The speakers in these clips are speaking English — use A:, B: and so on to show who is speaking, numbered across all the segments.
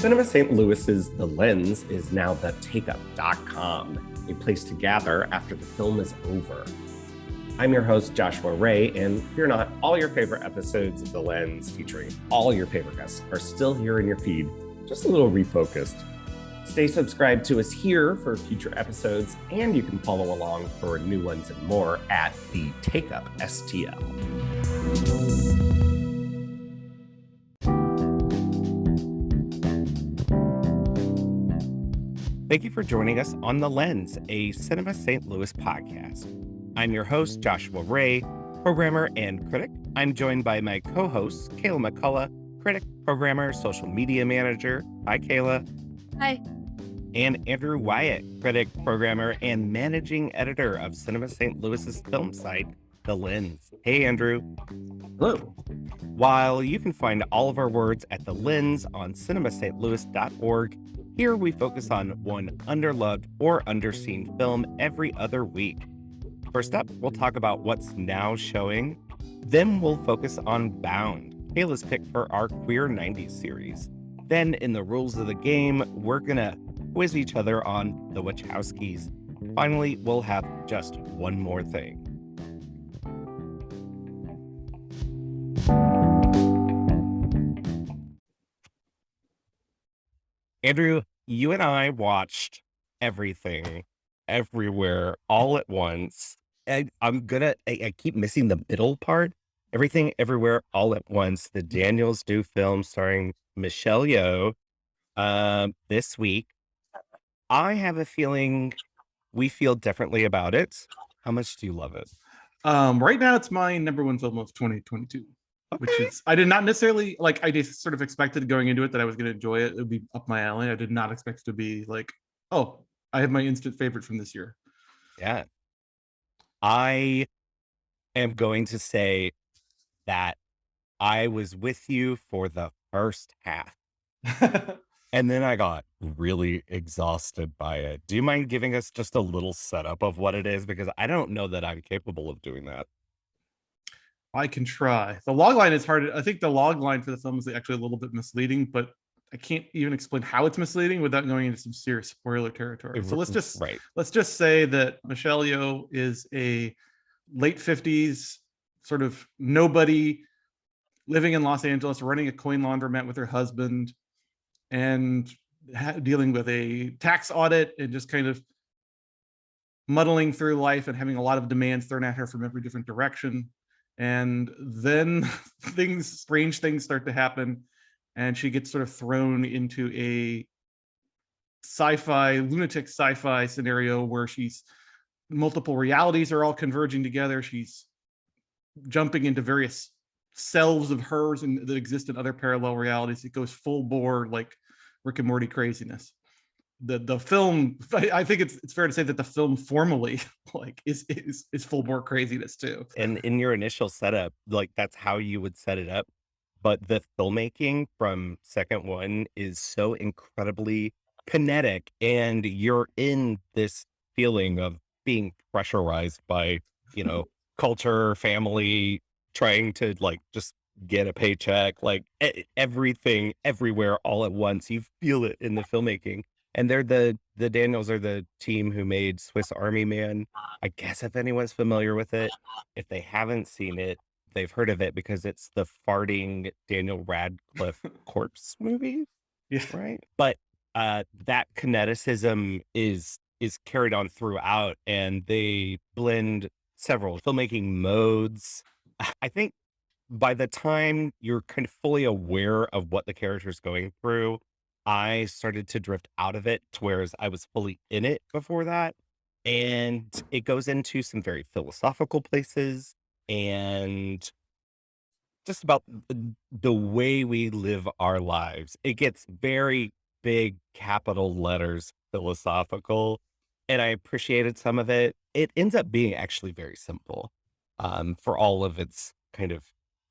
A: Cinema St. Louis's The Lens is now the takeup.com, a place to gather after the film is over. I'm your host, Joshua Ray, and fear not, all your favorite episodes of The Lens featuring all your favorite guests are still here in your feed, just a little refocused. Stay subscribed to us here for future episodes, and you can follow along for new ones and more at the Takeup STL. Thank you for joining us on The Lens, a Cinema St. Louis podcast. I'm your host, Joshua Ray, programmer and critic. I'm joined by my co-hosts, Kayla McCullough, critic, programmer, social media manager. Hi, Kayla.
B: Hi.
A: And Andrew Wyatt, critic, programmer, and managing editor of Cinema St. Louis's film site, The Lens. Hey, Andrew.
C: Hello.
A: While you can find all of our words at The Lens on cinemastlouis.org, here we focus on one underloved or underseen film every other week. First up, we'll talk about what's now showing. Then we'll focus on Bound, Kayla's pick for our Queer 90s series. Then, in the rules of the game, we're gonna quiz each other on the Wachowskis. Finally, we'll have just one more thing. Andrew, you and I watched Everything, Everywhere, all at once. And I keep missing the middle part. Everything, Everywhere, all at once. The Daniels Do film starring Michelle Yeoh this week. I have a feeling we feel differently about it. How much do you love it?
C: Right now, it's my number one film of 2022. Which is, I did not necessarily, I just sort of expected going into it that I was going to enjoy it. It would be up my alley. I did not expect it to be like, oh, I have my instant favorite from this year.
A: Yeah. I am going to say that I was with you for the first half. And then I got really exhausted by it. Do you mind giving us just a little setup of what it is? Because I don't know that I'm capable of doing that.
C: I can try. The log line is hard. I think the log line for the film is actually a little bit misleading, but I can't even explain how it's misleading without going into some serious spoiler territory. So let's just say that Michelle Yeoh is a late 50s sort of nobody living in Los Angeles, running a coin laundromat with her husband, and dealing with a tax audit and just kind of muddling through life and having a lot of demands thrown at her from every different direction. And then strange things start to happen, and she gets sort of thrown into a lunatic sci-fi scenario where multiple realities are all converging together. She's jumping into various selves of hers that exist in other parallel realities. It goes full bore, like Rick and Morty craziness. The film, I think it's fair to say that the film formally is full bore craziness too.
A: And in your initial setup, that's how you would set it up. But the filmmaking from second one is so incredibly kinetic, and you're in this feeling of being pressurized by, culture, family, trying to just get a paycheck, everything, everywhere, all at once. You feel it in the filmmaking. And they're the Daniels are the team who made Swiss Army Man. I guess if anyone's familiar with it, if they haven't seen it, they've heard of it because it's the farting Daniel Radcliffe corpse movie.
C: Yeah.
A: Right. But that kineticism is carried on throughout, and they blend several filmmaking modes. I think by the time you're kind of fully aware of what the character's going through, I started to drift out of it, whereas I was fully in it before that. And it goes into some very philosophical places and just about the way we live our lives. It gets very big capital letters philosophical, and I appreciated some of it. It ends up being actually very simple for all of its kind of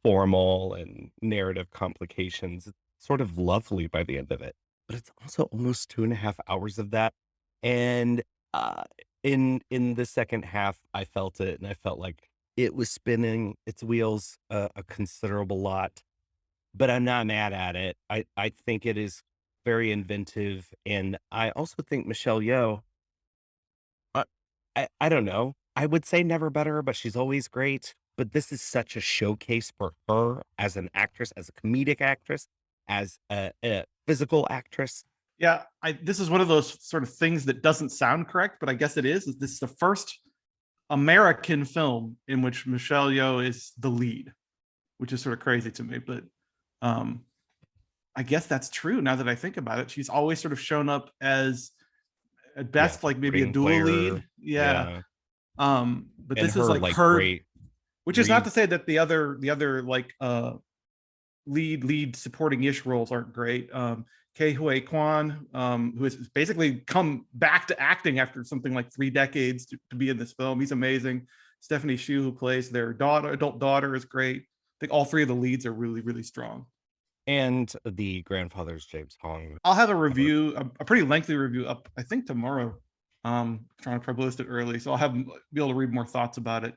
A: formal and narrative complications. It's sort of lovely by the end of it. But it's also almost 2.5 hours of that. And in the second half, I felt it, and I felt like it was spinning its wheels a considerable lot. But I'm not mad at it. I think it is very inventive, and I also think Michelle Yeoh, uh, I don't know. I would say never better, but she's always great. But this is such a showcase for her as an actress, as a comedic actress, as a physical actress.
C: Yeah, this is one of those sort of things that doesn't sound correct, but I guess it is. This is the first American film in which Michelle Yeoh is the lead, which is sort of crazy to me. But um, I guess that's true now that I think about it. She's always sort of shown up as at
A: Yeah,
C: best like maybe a
A: supporting
C: dual
A: player.
C: lead. Yeah.
A: Yeah,
C: But
A: and
C: this is
A: her
C: like
A: like
C: her,
A: great
C: which is not
A: read.
C: to say that the other like lead supporting ish roles aren't great. Ke Huy Quan, who has basically come back to acting after something like 3 decades to be in this film. He's amazing. Stephanie Hsu, who plays their adult daughter, is great. I think all three of the leads are really, really strong.
A: And the grandfather's James Hong.
C: I'll have a review, a pretty lengthy review up, I think tomorrow. Trying to publish it early, so I'll be able to read more thoughts about it.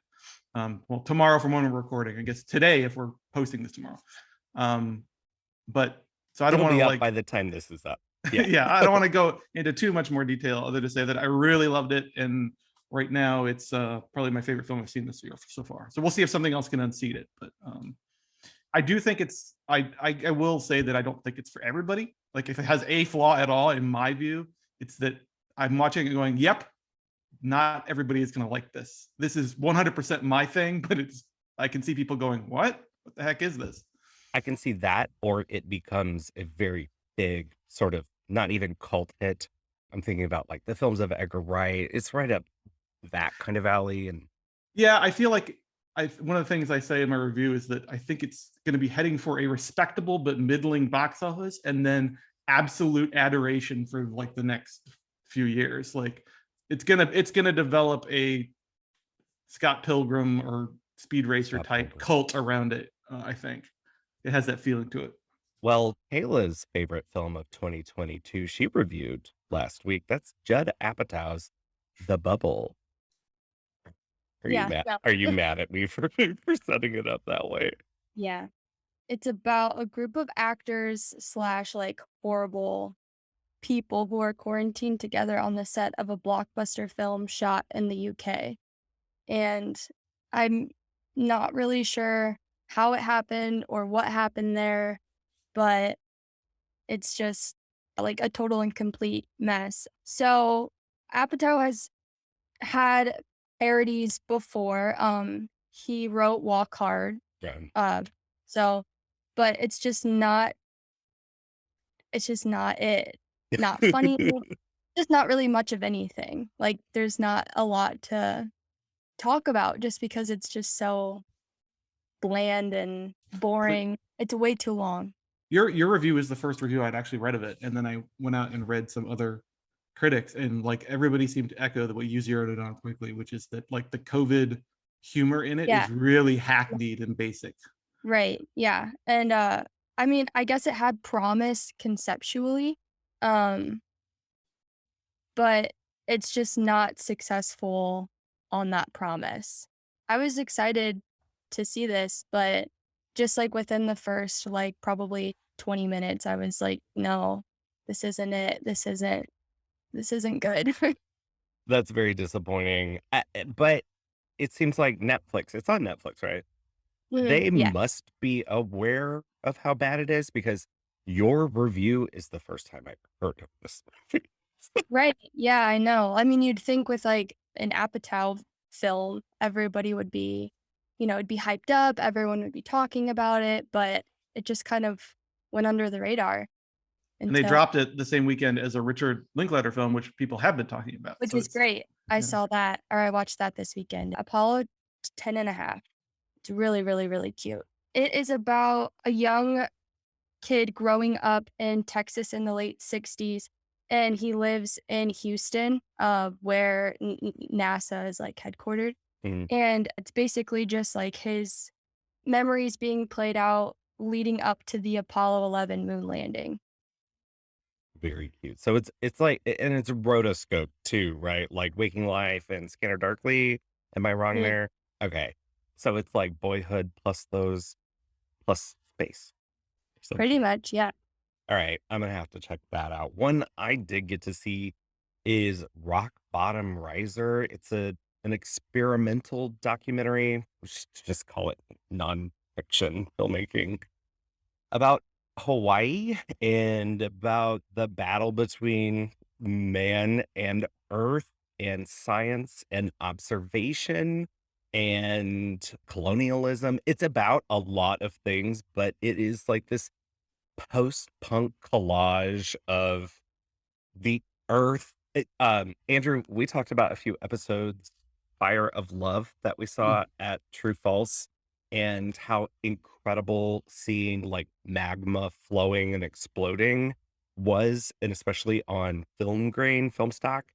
C: Well, tomorrow from when we're recording, I guess today if we're posting this tomorrow. But so I don't
A: It'll
C: want
A: be
C: to
A: up
C: like,
A: by the time this is up. Yeah.
C: yeah, I don't want to go into too much more detail other to say that I really loved it, and right now it's probably my favorite film I've seen this year so far. So we'll see if something else can unseat it, but I do think it's. I will say that I don't think it's for everybody. Like if it has a flaw at all, in my view, it's that I'm watching it going, "Yep, not everybody is going to like this. This is 100% my thing," but it's. I can see people going, "What? What the heck is this?"
A: I can see that, or it becomes a very big sort of not even cult hit. I'm thinking about like the films of Edgar Wright. It's right up that kind of alley. And
C: Yeah, I feel like one of the things I say in my review is that I think it's going to be heading for a respectable but middling box office, and then absolute adoration for like the next few years. Like it's gonna develop a Scott Pilgrim or Speed Racer
A: Scott
C: type
A: Pilgrim.
C: cult around it. I think it has that feeling to it.
A: Well, Kayla's favorite film of 2022, she reviewed last week. That's Judd Apatow's The Bubble. Are you
B: Yeah,
A: mad?
B: yeah.
A: Are you mad at me for for setting it up that way?
B: Yeah. It's about a group of actors slash like horrible people who are quarantined together on the set of a blockbuster film shot in the UK. And I'm not really sure how it happened or what happened there, but it's just like a total and complete mess. So Apatow has had parodies before. He wrote Walk Hard.
A: Yeah.
B: Uh, so, but it's just not it. Not funny, just not really much of anything. Like, there's not a lot to talk about just because it's just so bland and
C: But
B: boring. It's way too long.
C: your review is the first review I'd actually read of it, and then I went out and read some other critics, and like everybody seemed to echo what you zeroed it on quickly, which is that like the COVID humor in it
B: Yeah,
C: is really hackneyed and basic.
B: right. Yeah. And I mean, I guess it had promise conceptually, um, but it's just not successful on that promise. I was excited to see this, but just like within the first like probably 20 minutes, I was like, no, this isn't it. This isn't good.
A: That's very disappointing. But it seems like Netflix, it's on Netflix, right?
B: Mhm.
A: They
B: Yeah.
A: must be aware of how bad it is because your review is the first time I've heard of this movie.
B: Right. Yeah, I know. I mean, you'd think with like an Apatow film, everybody would be, it'd be hyped up, everyone would be talking about it, but it just kind of went under the radar
C: And they
B: until,
C: dropped it the same weekend as a Richard Linklater film, which people have been talking about.
B: which
C: So
B: is
C: it's
B: great. I
C: yeah.
B: saw that, or I watched that this weekend. Apollo 10 and a half. It's really, really, really cute. It is about a young kid growing up in Texas in the late 60s, and he lives in Houston, where NASA is like headquartered.
A: Mm,
B: And it's basically just like his memories being played out leading up to the Apollo 11 moon landing.
A: very cute. So it's like and it's rotoscope too, right? Like Waking Life and Scanner Darkly. Am I wrong
B: Mm,
A: there? Okay. So it's like Boyhood plus those plus space.
B: pretty
A: Essentially.
B: much, yeah.
A: All right, I'm gonna have to check that out. One I did get to see is Rock Bottom Riser. It's an experimental documentary, we should just call it nonfiction filmmaking, about Hawaii and about the battle between man and earth and science and observation and colonialism. It's about a lot of things, but it is like this post-punk collage of the earth. Andrew, we talked about a few episodes, Fire of Love, that we
C: Mm.
A: saw at True False, and how incredible seeing like magma flowing and exploding was, and especially on film grain, film stock.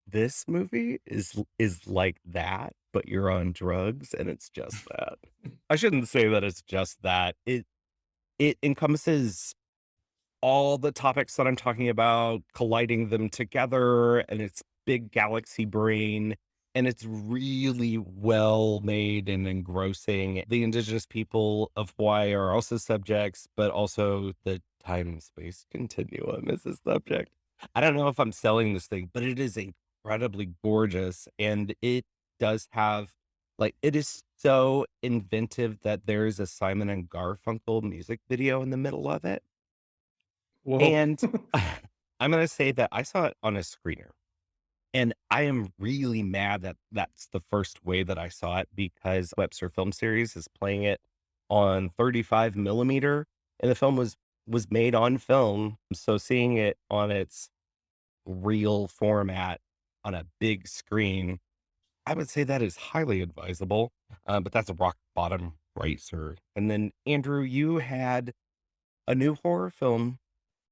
A: This movie is like that, but you're on drugs, and it's just that. I shouldn't say that it's just that. It encompasses all the topics that I'm talking about, colliding them together, and it's big galaxy brain, and it's really well made and engrossing. The indigenous people of Hawaii are also subjects, but also the time and space continuum is a subject. I don't know if I'm selling this thing, but it is incredibly gorgeous, and it does have like it is so inventive that there's a Simon and Garfunkel music video in the middle of it.
C: Whoa.
A: And I'm gonna say that I saw it on a screener, and I am really mad that that's the first way that I saw it because Webster Film Series is playing it on 35 millimeter, and the film was made on film. So seeing it on its real format on a big screen, I would say that is highly advisable. But that's a rock bottom racer. And then Andrew, you had a new horror film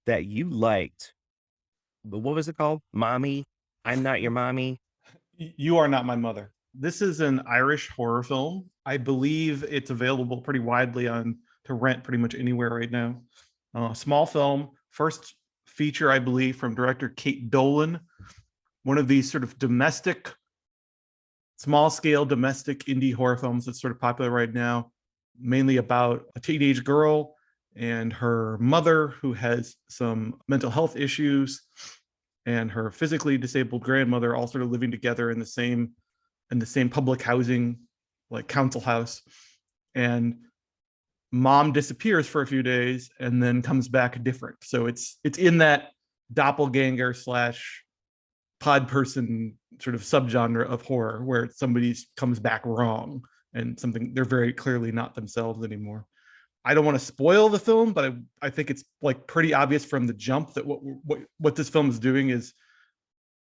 A: that you liked. But what was it called? Mommy, I'm Not Your Mommy.
C: You Are Not My Mother. This is an Irish horror film. I believe it's available pretty widely on to rent pretty much anywhere right now. Small film, first feature, I believe, from director Kate Dolan. One of these sort of domestic, small scale domestic indie horror films that's sort of popular right now, mainly about a teenage girl and her mother who has some mental health issues and her physically disabled grandmother all sort of living together in the same public housing, like council house. And mom disappears for a few days and then comes back different. So it's in that doppelganger slash pod person sort of subgenre of horror where somebody comes back wrong and something they're very clearly not themselves anymore. I don't want to spoil the film, but I think it's like pretty obvious from the jump that what this film is doing is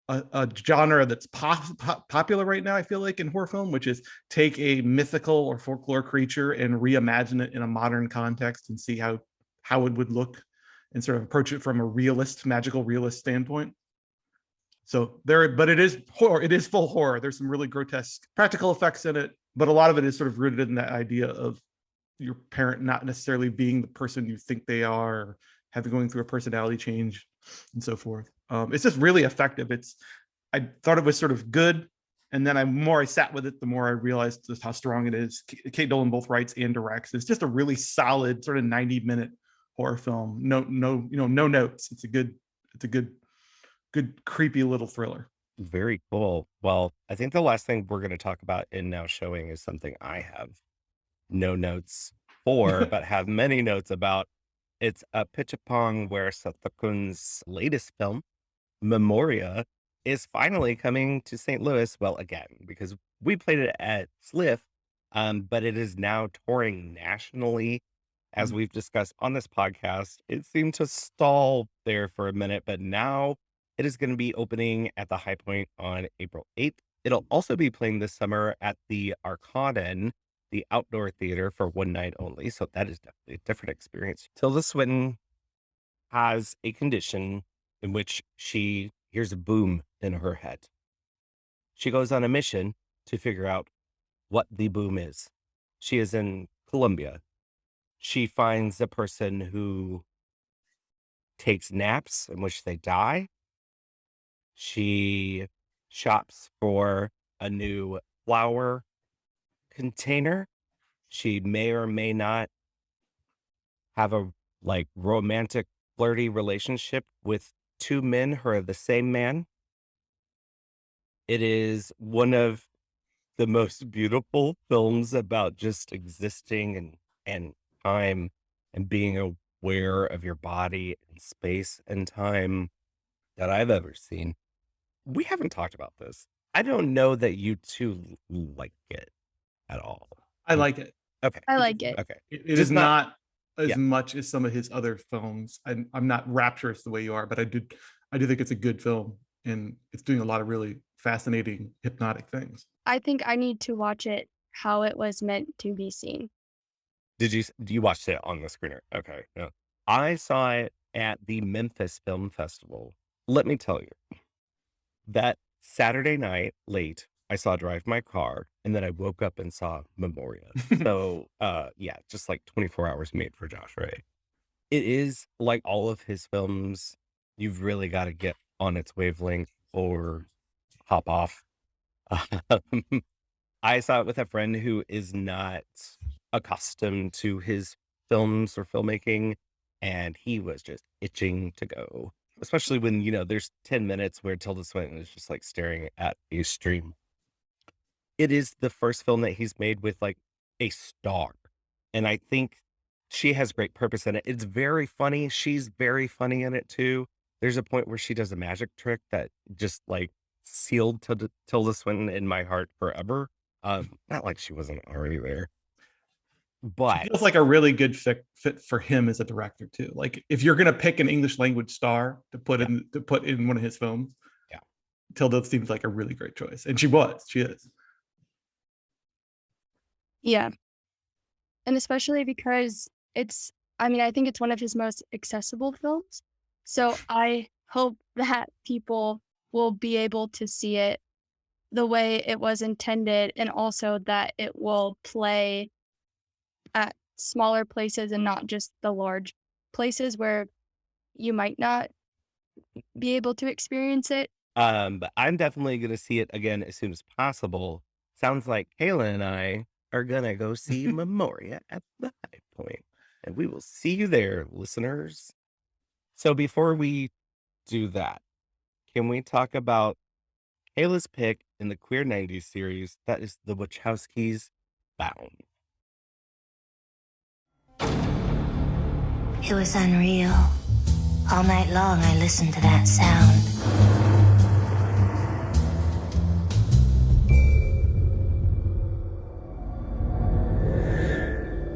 C: a genre that's popular right now, I feel like, in horror film, which is take a mythical or folklore creature and reimagine it in a modern context and see how it would look and sort of approach it from a magical realist standpoint. So but it is horror. It is full horror. There's some really grotesque practical effects in it, but a lot of it is sort of rooted in that idea of your parent not necessarily being the person you think they are, or going through a personality change and so forth. It's just really effective. I thought it was sort of good, and then more I sat with it, the more I realized just how strong it is. Kate Dolan both writes and directs. It's just a really solid sort of 90-minute horror film. No notes. It's a good creepy little thriller.
A: Very cool. Well, I think the last thing we're going to talk about in Now Showing is something I have no notes for, but have many notes about. It's a Pitchapong Weerasethakul's latest film, Memoria, is finally coming to St. Louis. Well, again, because we played it at SLIF, but it is now touring nationally. As we've discussed on this podcast, it seemed to stall there for a minute, but now it is going to be opening at the High Point on April 8th. It'll also be playing this summer at the Arcaden, the outdoor theater, for one night only. So that is definitely a different experience. Tilda Swinton has a condition in which she hears a boom in her head. She goes on a mission to figure out what the boom is. She is in Colombia. She finds a person who takes naps in which they die. She shops for a new flower container. She may or may not have a romantic flirty relationship with two men who are the same man. It is one of the most beautiful films about just existing and time and being aware of your body and space and time that I've ever seen. We haven't talked about this. I don't know that you 2 like it at all.
C: I like it.
A: Okay,
B: I like it.
A: okay.
C: It is
A: Just not
C: not as
A: yeah.
C: much as some of his other films. I'm not rapturous the way you are, but I do think it's a good film, and it's doing a lot of really fascinating, hypnotic things.
B: I think I need to watch it how it was meant to be seen.
A: You watched it on the screener? Okay, yeah. I saw it at the Memphis Film Festival. Let me tell you, that Saturday night late, I saw Drive My Car, and then I woke up and saw Memoria. So, yeah, just like 24 hours made for Josh Ray. It is like all of his films, you've really gotta get on its wavelength or hop off. Um, I saw it with a friend who is not accustomed to his films or filmmaking, and he was just itching to go. Especially when, there's 10 minutes where Tilda Swinton is just like staring at a stream. It is the first film that he's made with like a star. And I think she has great purpose in it. It's very funny. She's very funny in it too. There's a point where she does a magic trick that just like sealed Tilda Swinton in my heart forever. Not like she wasn't already there,
C: She
A: but
C: feels like a really good fit for him as a director too. Like if you're gonna pick an English language star to put
A: yeah,
C: in one of his films,
A: yeah.
C: Tilda seems like a really great choice, and she is.
B: Yeah. And especially because I think it's one of his most accessible films. So I hope that people will be able to see it the way it was intended, and also that it will play at smaller places and not just the large places where you might not be able to experience it.
A: But I'm definitely gonna see it again as soon as possible. Sounds like Kayla and I are gonna go see Memoria at the High Point, and we will see you there, listeners. So before we do that, can we talk about Kayla's pick in the Queer 90s series? That is the Wachowskis' Bound.
D: It was unreal. All night long, I listened to that sound.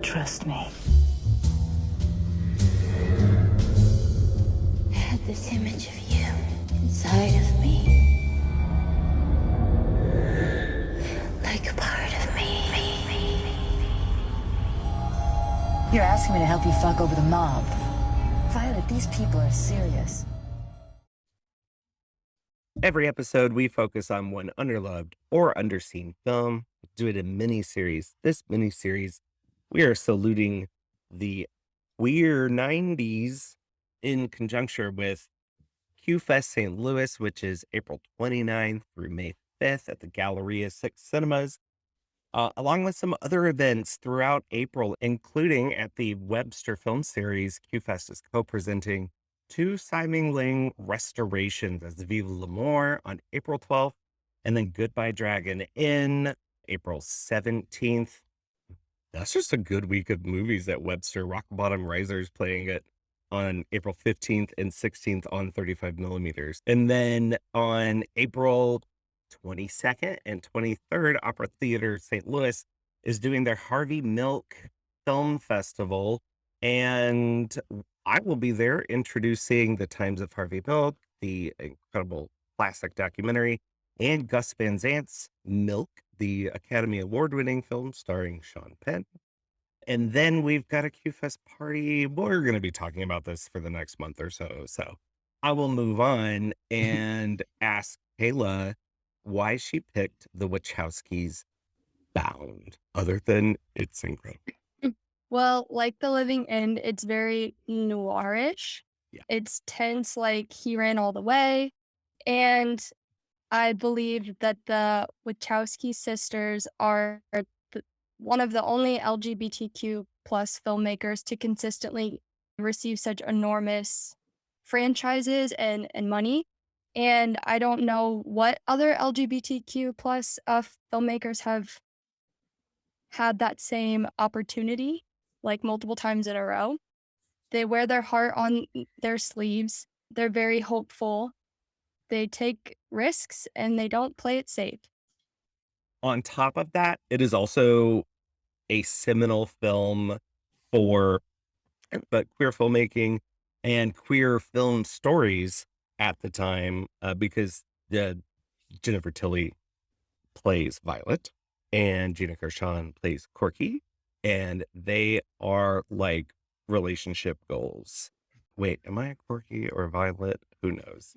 D: Trust me. I had this image of you inside of me. Like a part of me.
E: You're asking me to help you fuck over the mob. Violet, these people are serious.
A: Every episode, we focus on one underloved or underseen film. We do it in mini-series. This mini-series, we are saluting the Queer 90s in conjunction with QFest St. Louis, which is April 29th through May 5th at the Galleria 6 Cinemas, along with some other events throughout April, including at the Webster Film Series. QFest is co-presenting 2 Simon Ling restorations as Vive l'Amour on April 12th, and then Goodbye Dragon in April 17th. That's just a good week of movies at Webster. Rock Bottom Risers playing it on April 15th and 16th on 35 millimeters. And then on April 22nd and 23rd, Opera Theater St. Louis is doing their Harvey Milk Film Festival. And I will be there introducing The Times of Harvey Milk, the incredible classic documentary, and Gus Van Sant's Milk, the Academy Award-winning film starring Sean Penn. And then we've got a QFest party. We're going to be talking about this for the next month or so. So I will move on and ask Kayla why she picked the Wachowskis' Bound, other than it's incredible.
B: Well, like The Living End, it's very noirish.
A: Yeah.
B: It's tense, like He Ran All the Way. And I believe that the Wachowski sisters are one of the only LGBTQ plus filmmakers to consistently receive such enormous franchises and money. And I don't know what other LGBTQ plus filmmakers have had that same opportunity, like multiple times in a row. They wear their heart on their sleeves. They're very hopeful. They take risks and they don't play it safe.
A: On top of that, it is also a seminal film for queer filmmaking and queer film stories at the time, because Jennifer Tilly plays Violet and Gina Gershon plays Corky, and they are like relationship goals. Wait, am I a Corky or a Violet? Who knows?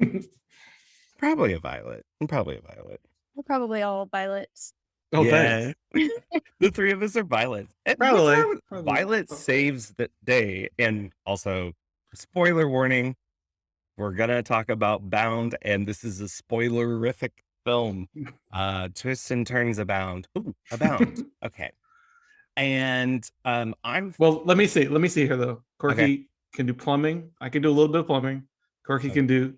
A: Probably a Violet. I'm probably a Violet.
B: We're probably all Violets.
C: Oh,
A: Yeah.
C: thanks.
A: The three of us are Violets. And what's
C: Probably.
A: wrong with- Violet saves the day. And also, spoiler warning, we're gonna talk about Bound, and this is a spoilerific film. Twists and turns abound. Ooh, abound. Okay. And I'm
C: Well, let me see here though. Corky can do plumbing. I can do a little bit of plumbing. Corky can do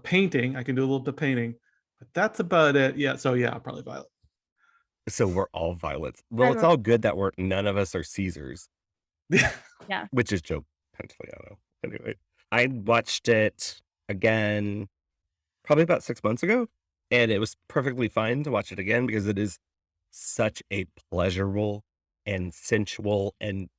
C: painting. I can do a little bit of painting, but that's about it. Yeah. So yeah, probably Violet.
A: so we're all Violets. Well, it's all good that none of us are Caesars.
B: Yeah.
A: Which is Joe Pantoliano. Anyway, I watched it again probably about 6 months ago, and it was perfectly fine to watch it again because it is such a pleasurable and sensual and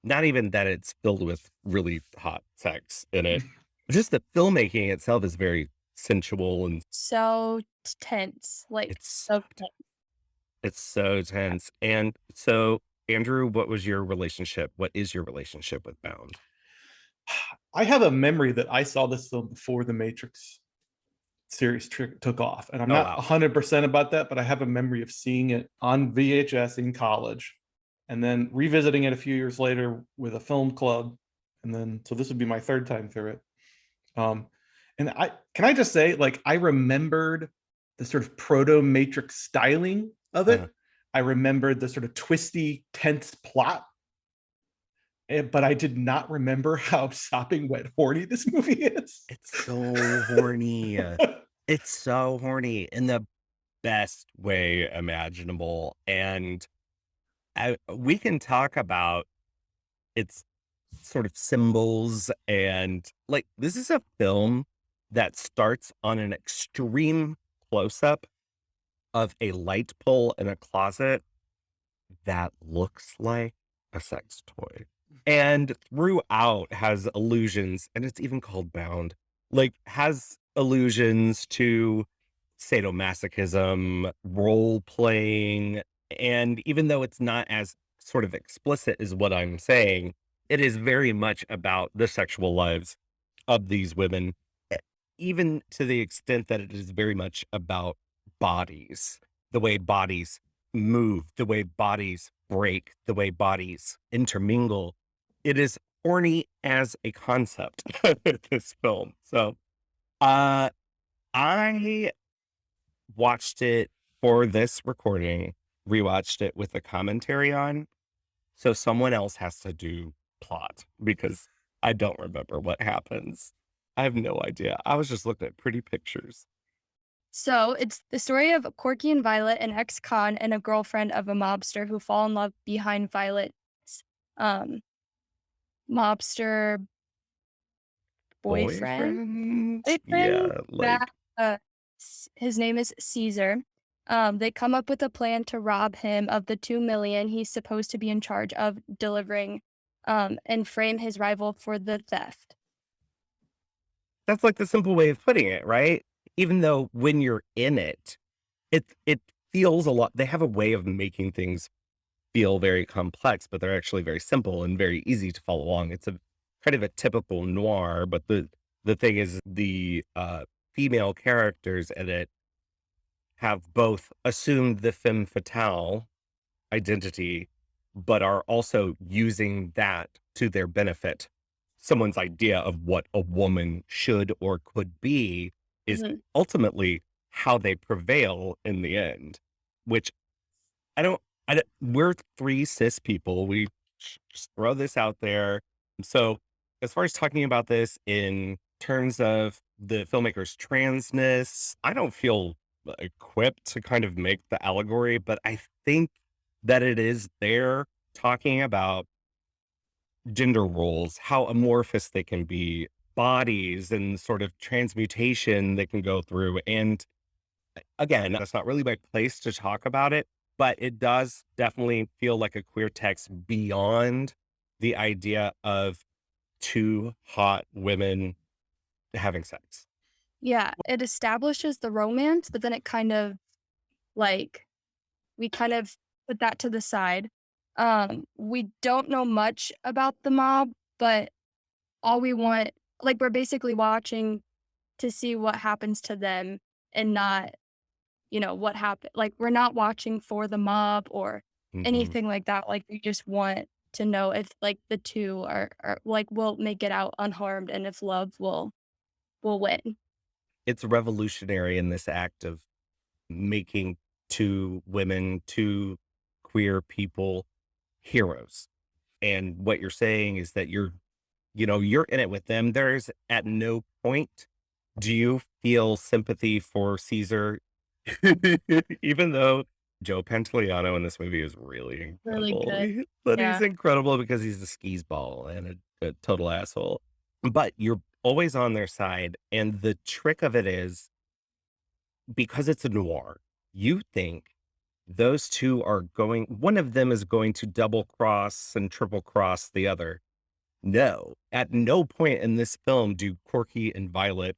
A: not even that it's filled with really hot sex in it. Just the filmmaking itself is very sensual and
B: So tense. Like,
A: it's
B: so tense.
A: it's so tense. And so, Andrew, what is your relationship with Bound?
C: I have a memory that I saw this film before the Matrix series took off, and I'm not 100% about that, but I have a memory of seeing it on VHS in college and then revisiting it a few years later with a film club, and then so this would be my third time through it. And I just say, like, I remembered the sort of proto Matrix styling of it. I remembered the sort of twisty, tense plot, but I did not remember how sopping wet horny this movie is.
A: It's so horny. It's so horny in the best way imaginable. And we can talk about its sort of symbols. And like, this is a film that starts on an extreme close-up of a light pole in a closet that looks like a sex toy. And throughout has allusions, and it's even called Bound, like has allusions to sadomasochism, role playing. And even though it's not as sort of explicit as what I'm saying, it is very much about the sexual lives of these women, even to the extent that it is very much about bodies, the way bodies move, the way bodies break, the way bodies intermingle. It is horny as a concept, this film. So I watched it for this recording, rewatched it with a commentary on. So someone else has to do plot because I don't remember what happens. I have no idea. I was just looking at pretty pictures.
B: So it's the story of Corky and Violet, an ex-con and a girlfriend of a mobster who fall in love behind Violet's mobster boyfriend.
A: Yeah, like
B: His name is Caesar. They come up with a plan to rob him of the $2 million he's supposed to be in charge of delivering, and frame his rival for the theft.
A: That's like the simple way of putting it, right? Even though when you're in it, it feels a lot. They have a way of making things feel very complex, but they're actually very simple and very easy to follow along. It's a kind of a typical noir, but the thing is the female characters in it have both assumed the femme fatale identity, but are also using that to their benefit. Someone's idea of what a woman should or could be is ultimately how they prevail in the end, which we're three cis people. We just throw this out there. So as far as talking about this in terms of the filmmaker's transness, I don't feel equipped to kind of make the allegory, but I think that it is there talking about gender roles, how amorphous they can be, bodies and sort of transmutation they can go through. And again, that's not really my place to talk about it, but it does definitely feel like a queer text beyond the idea of two hot women having sex.
B: Yeah, it establishes the romance, but then it kind of like we kind of put that to the side. We don't know much about the mob, but all we want, like, we're basically watching to see what happens to them and not, what happened. Like, we're not watching for the mob or
A: Mhm.
B: anything like that. Like, we just want to know if like the two are like will make it out unharmed and if love will win.
A: It's revolutionary in this act of making two women, two queer people heroes. And what you're saying is that you're in it with them. There's at no point do you feel sympathy for Caesar, even though Joe Pantoliano in this movie is really
B: Really
A: incredible.
B: good.
A: But he's
B: Yeah.
A: incredible because he's a skis ball and a total asshole. But you're always on their side. And the trick of it is because it's a noir, you think those two are one of them is going to double cross and triple cross the other. No, at no point in this film do Corky and Violet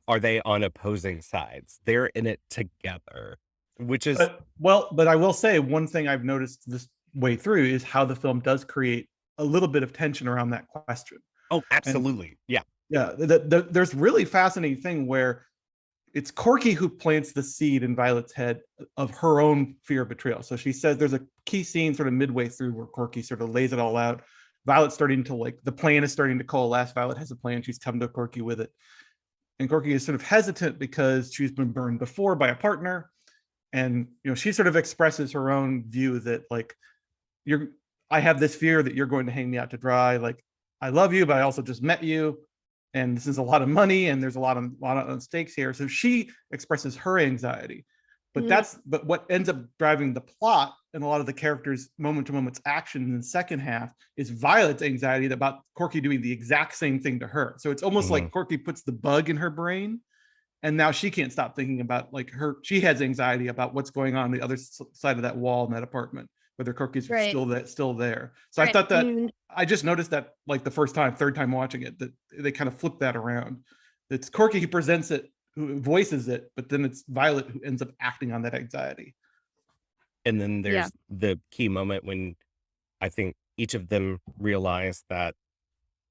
A: are they on opposing sides. They're in it together, which is
C: But I will say one thing I've noticed this way through is how the film does create a little bit of tension around that question.
A: oh,
C: And
A: absolutely. Yeah.
C: yeah, there's really fascinating thing where it's Corky who plants the seed in Violet's head of her own fear of betrayal. So she says there's a key scene sort of midway through where Corky sort of lays it all out. Violet's starting to the plan is starting to coalesce. Violet has a plan. She's come to Corky with it. And Corky is sort of hesitant because she's been burned before by a partner. And, she sort of expresses her own view that I have this fear that you're going to hang me out to dry. Like, I love you, but I also just met you and this is a lot of money and there's a lot of stakes here. So she expresses her anxiety, but
B: Mhm.
C: but what ends up driving the plot and a lot of the characters moment to moment's action in the second half is Violet's anxiety about Corky doing the exact same thing to her. So it's almost like Corky puts the bug in her brain and now she can't stop thinking about she has anxiety about what's going on the other side of that wall in that apartment, whether Corky's
B: Right.
C: still there. So I
B: Right.
C: thought that I just noticed that the third time watching it, that they kind of flip that around. It's Corky who presents it, who voices it, but then it's Violet who ends up acting on that anxiety.
A: And then
B: Yeah.
A: there's the key moment when I think each of them realize that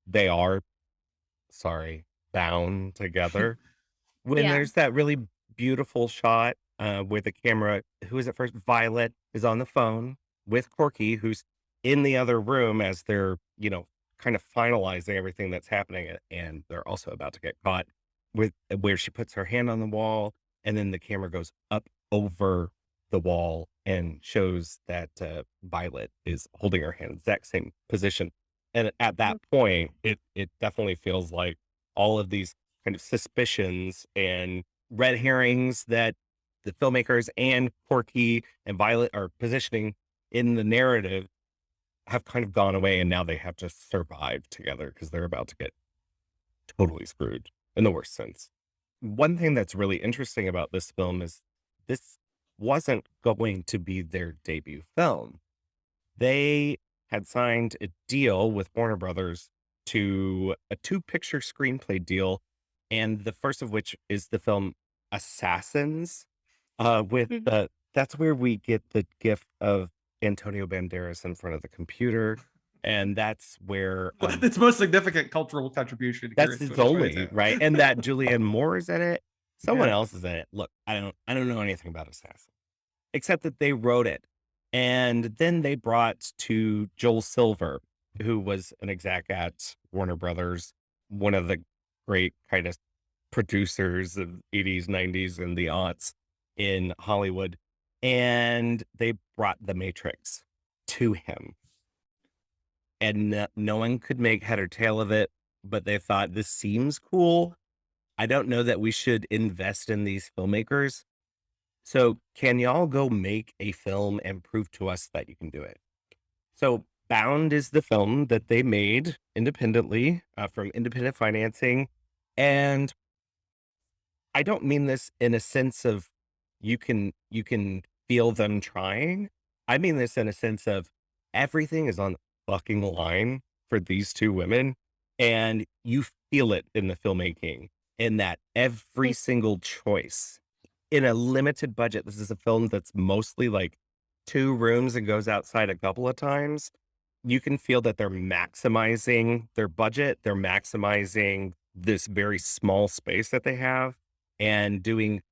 A: they are bound together. When
B: Yeah.
A: there's that really beautiful shot, where the camera who is it first? Violet is on the phone with Corky, who's in the other room as they're, kind of finalizing everything that's happening, and they're also about to get caught with where she puts her hand on the wall, and then the camera goes up over the wall and shows that, Violet is holding her hand, exact same position. And at that point, it definitely feels like all of these kind of suspicions and red herrings that the filmmakers and Corky and Violet are positioning in the narrative have kind of gone away, and now they have to survive together because they're about to get totally screwed in the worst sense. One thing that's really interesting about this film is this wasn't going to be their debut film. They had signed a deal with Warner Brothers to a two-picture screenplay deal, and the first of which is the film Assassins, with that's where we get the gif of Antonio Banderas in front of the computer, and that's where,
C: Its most significant cultural contribution.
A: that's its only, right? And that Julianne Moore is in it. Someone
C: Yeah.
A: else is in it. Look, I don't know anything about Assassins, except that they wrote it. And then they brought to Joel Silver, who was an exec at Warner Brothers, one of the great kind of producers of 80s, 90s, and the aughts in Hollywood. And they brought The Matrix to him. And no one could make head or tail of it. but they thought this seems cool. I don't know that we should invest in these filmmakers. So can y'all go make a film and prove to us that you can do it? So Bound is the film that they made independently from independent financing. And I don't mean this in a sense of you can feel them trying. I mean this in a sense of everything is on the fucking line for these two women, and you feel it in the filmmaking in that every single choice in a limited budget. This is a film that's mostly like 2 rooms and goes outside a couple of times. You can feel that they're maximizing their budget, they're maximizing this very small space that they have, and doing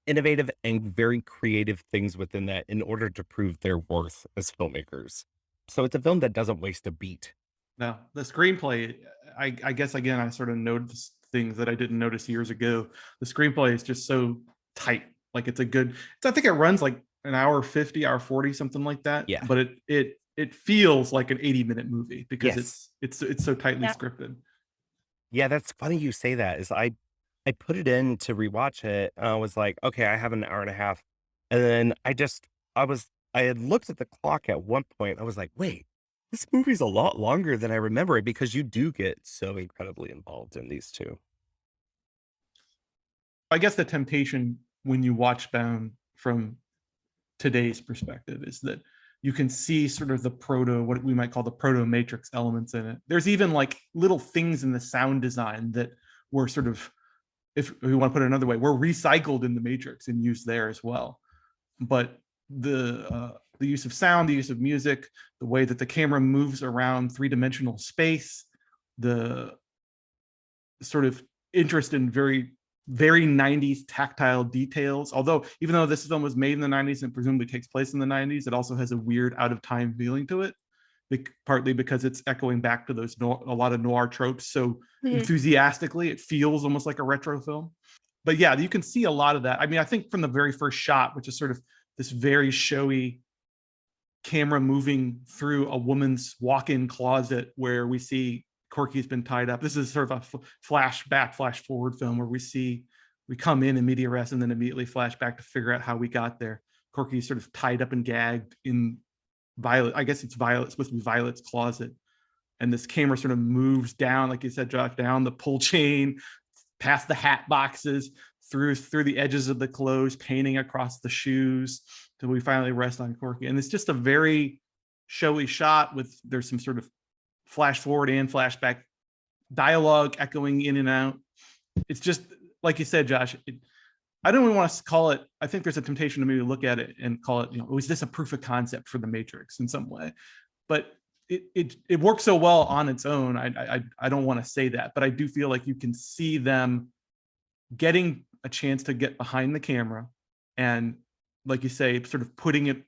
A: innovative and very creative things within that in order to prove their worth as filmmakers. So it's a film that doesn't waste a beat.
C: No, the screenplay, I guess again, I sort of noticed things that I didn't notice years ago. The screenplay is just so tight. Like it's a good, I think it runs like an hour 50, hour 40, something like that.
A: Yeah.
C: But it feels like an 80-minute movie because
A: Yes.
C: it's so tightly
B: Yeah.
C: scripted.
A: Yeah, that's funny you say that. Is I put it in to rewatch it. And I was like, okay, I have an hour and a half. And then I had looked at the clock at one point. I was like, wait, this movie's a lot longer than I remember it because you do get so incredibly involved in these two.
C: I guess the temptation when you watch Bound from today's perspective is that you can see sort of the what we might call the proto Matrix elements in it. There's even like little things in the sound design that were sort of, if we want to put it another way, were recycled in the Matrix and used there as well. But the use of sound, the use of music, the way that the camera moves around 3-dimensional space, the sort of interest in very 90s tactile details. Although, even though this film was made in the 90s and presumably takes place in the 90s, it also has a weird out of time feeling to it, partly because it's echoing back to those a lot of noir tropes so enthusiastically. It feels almost like a retro film. But yeah, you can see a lot of that. I mean, I think from the very first shot, which is sort of this very showy camera moving through a woman's walk-in closet where we see Corky's been tied up. This is sort of a flashback, flash forward film where we come in media res and then immediately flash back to figure out how we got there. Corky's sort of tied up and gagged in Violet. I guess it's supposed to be Violet's closet. And this camera sort of moves down, like you said, Josh, down the pull chain, past the hat boxes, through the edges of the clothes, painting across the shoes, till we finally rest on Corky. And it's just a very showy shot there's some sort of flash forward and flashback dialogue echoing in and out. It's just, like you said, Josh, I don't even want to call it, I think there's a temptation to maybe look at it and call it, was this a proof of concept for the Matrix in some way? But it works so well on its own. I don't want to say that, but I do feel like you can see them getting a chance to get behind the camera and, like you say, sort of putting it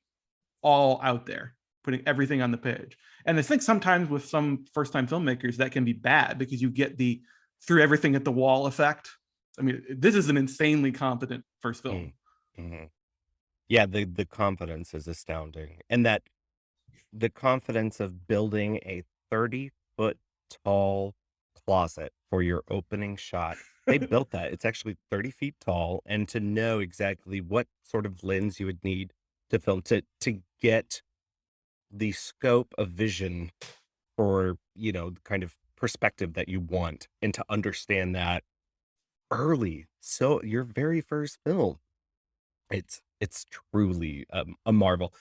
C: all out there, putting everything on the page. And I think sometimes with some first-time filmmakers that can be bad because you get the threw everything at the wall effect. I mean, this is an insanely competent first film.
A: Mm-hmm. Yeah, the confidence is astounding. And that the confidence of building a 30-foot tall closet for your opening shot. They built that. It's actually 30 feet tall. And to know exactly what sort of lens you would need to film to get the scope of vision for, the kind of perspective that you want, and to understand that early. So your very first film, it's truly a marvel.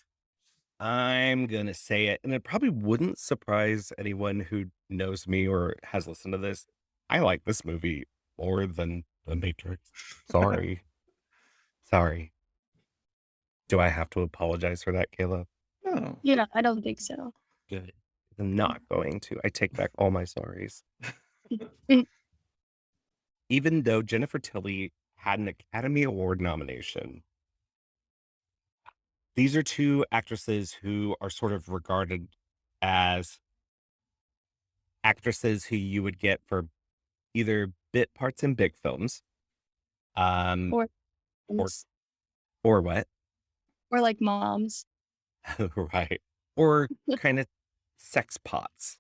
A: I'm gonna say it, and it probably wouldn't surprise anyone who knows me or has listened to this. I like this movie more than The Matrix. Sorry. Sorry. Do I have to apologize for that, Kayla?
C: No.
B: Yeah, I don't think so.
A: Good. I'm not going to. I take back all my sorries. Even though Jennifer Tilly had an Academy Award nomination, these are two actresses who are sort of regarded as actresses who you would get for either bit parts in big films,
B: Or
A: or what?
B: or like moms.
A: Right. Or kind of sex pots.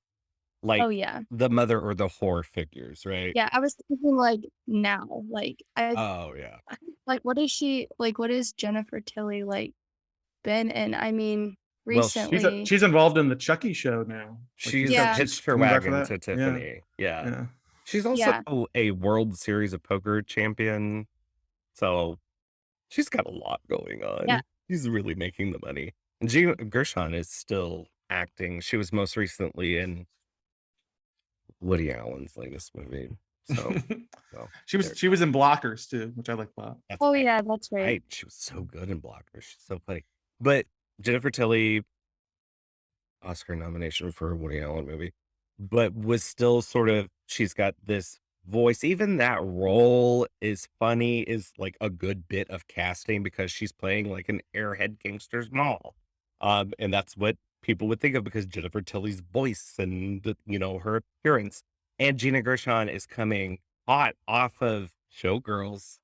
A: like
B: Oh yeah.
A: the mother or the whore figures, right?
B: Yeah, I was thinking like now, like
A: Oh yeah.
B: like what is Jennifer Tilly like been in? I mean,
A: Well,
B: recently.
C: She's involved in the Chucky show now. Like
A: she's
B: Yeah.
C: she's
A: hitched her
C: coming back for
A: wagon
C: that.
A: to
C: Yeah,
A: Tiffany. Yeah.
C: yeah.
A: She's also
B: Yeah.
A: a World Series of Poker champion. So she's got a lot going
B: Yeah.
A: on. She's really making the money. And Gina Gershon is still acting. She was most recently in Woody Allen's latest movie. So well,
C: she was in Blockers too, which I like that.
B: Oh yeah, that's right.
A: Right. She was so good in Blockers. She's so funny. But Jennifer Tilly, Oscar nomination for a Woody Allen movie, but was still sort of, she's got this voice. Even that role is funny, is like a good bit of casting because she's playing like an airhead gangster's mom. And that's what people would think of because Jennifer Tilly's voice and, you know, her appearance. And Gina Gershon is coming hot off of Showgirls.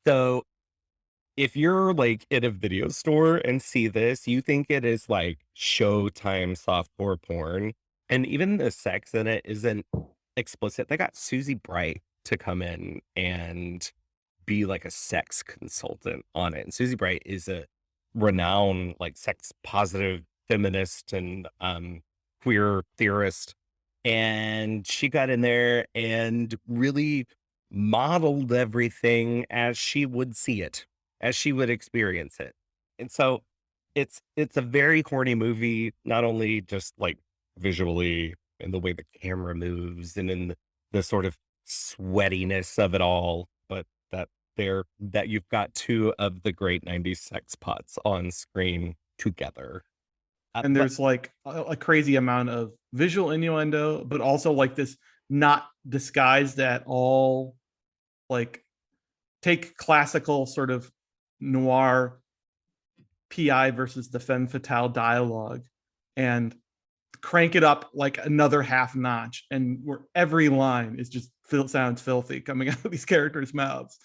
A: So if you're like in a video store and see this, you think it is like Showtime softcore porn. And even the sex in it isn't explicit. They got Susie Bright to come in and be like a sex consultant on it. And Susie Bright is a renowned like sex positive feminist and queer theorist. And she got in there and really modeled everything as she would see it, as she would experience it. And so it's a very horny movie, not only just like visually and the way the camera moves and in the sort of sweatiness of it all, but that you've got two of the great 90s sex pots on screen together.
C: And there's like a crazy amount of visual innuendo, but also like this not disguised at all, like take classical sort of noir PI versus the femme fatale dialogue and crank it up like another half notch, and where every line is just sounds filthy coming out of these characters' mouths,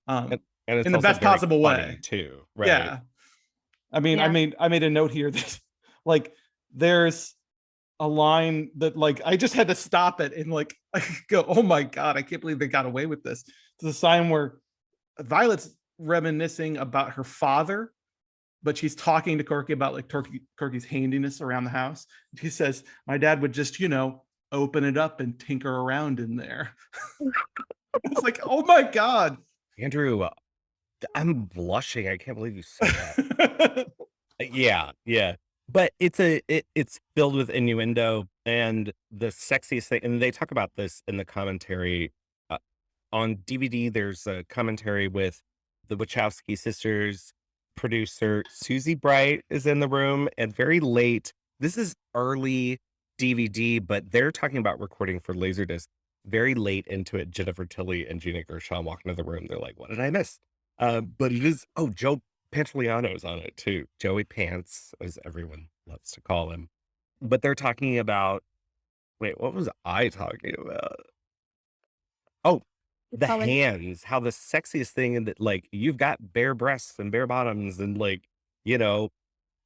A: and it's
C: in the best possible way
A: too, right?
C: Yeah, I mean,
B: Yeah.
C: I made a note here that like there's a line that like I just had to stop it and like I go, oh my god, I can't believe they got away with this. There's a sign where Violet's reminiscing about her father, but she's talking to Corky about like Corky's handiness around the house. He says, my dad would just, you know, open it up and tinker around in there. It's like, oh my god,
A: Andrew, I'm blushing. I can't believe you said that. Yeah. But it's filled with innuendo and the sexiest thing. And they talk about this in the commentary on DVD. There's a commentary with the Wachowski sisters. Producer Susie Bright is in the room, and very late. This is early DVD, but they're talking about recording for Laserdisc. Very late into it, Jennifer Tilly and Gina Gershon walk into the room. They're like, "What did I miss?" But it is. Oh, Joe Pantoliano's on it too. Joey Pants, as everyone loves to call him. But they're talking about. Wait, what was I talking about? Oh, the hands. How the sexiest thing in that, like, you've got bare breasts and bare bottoms and like, you know,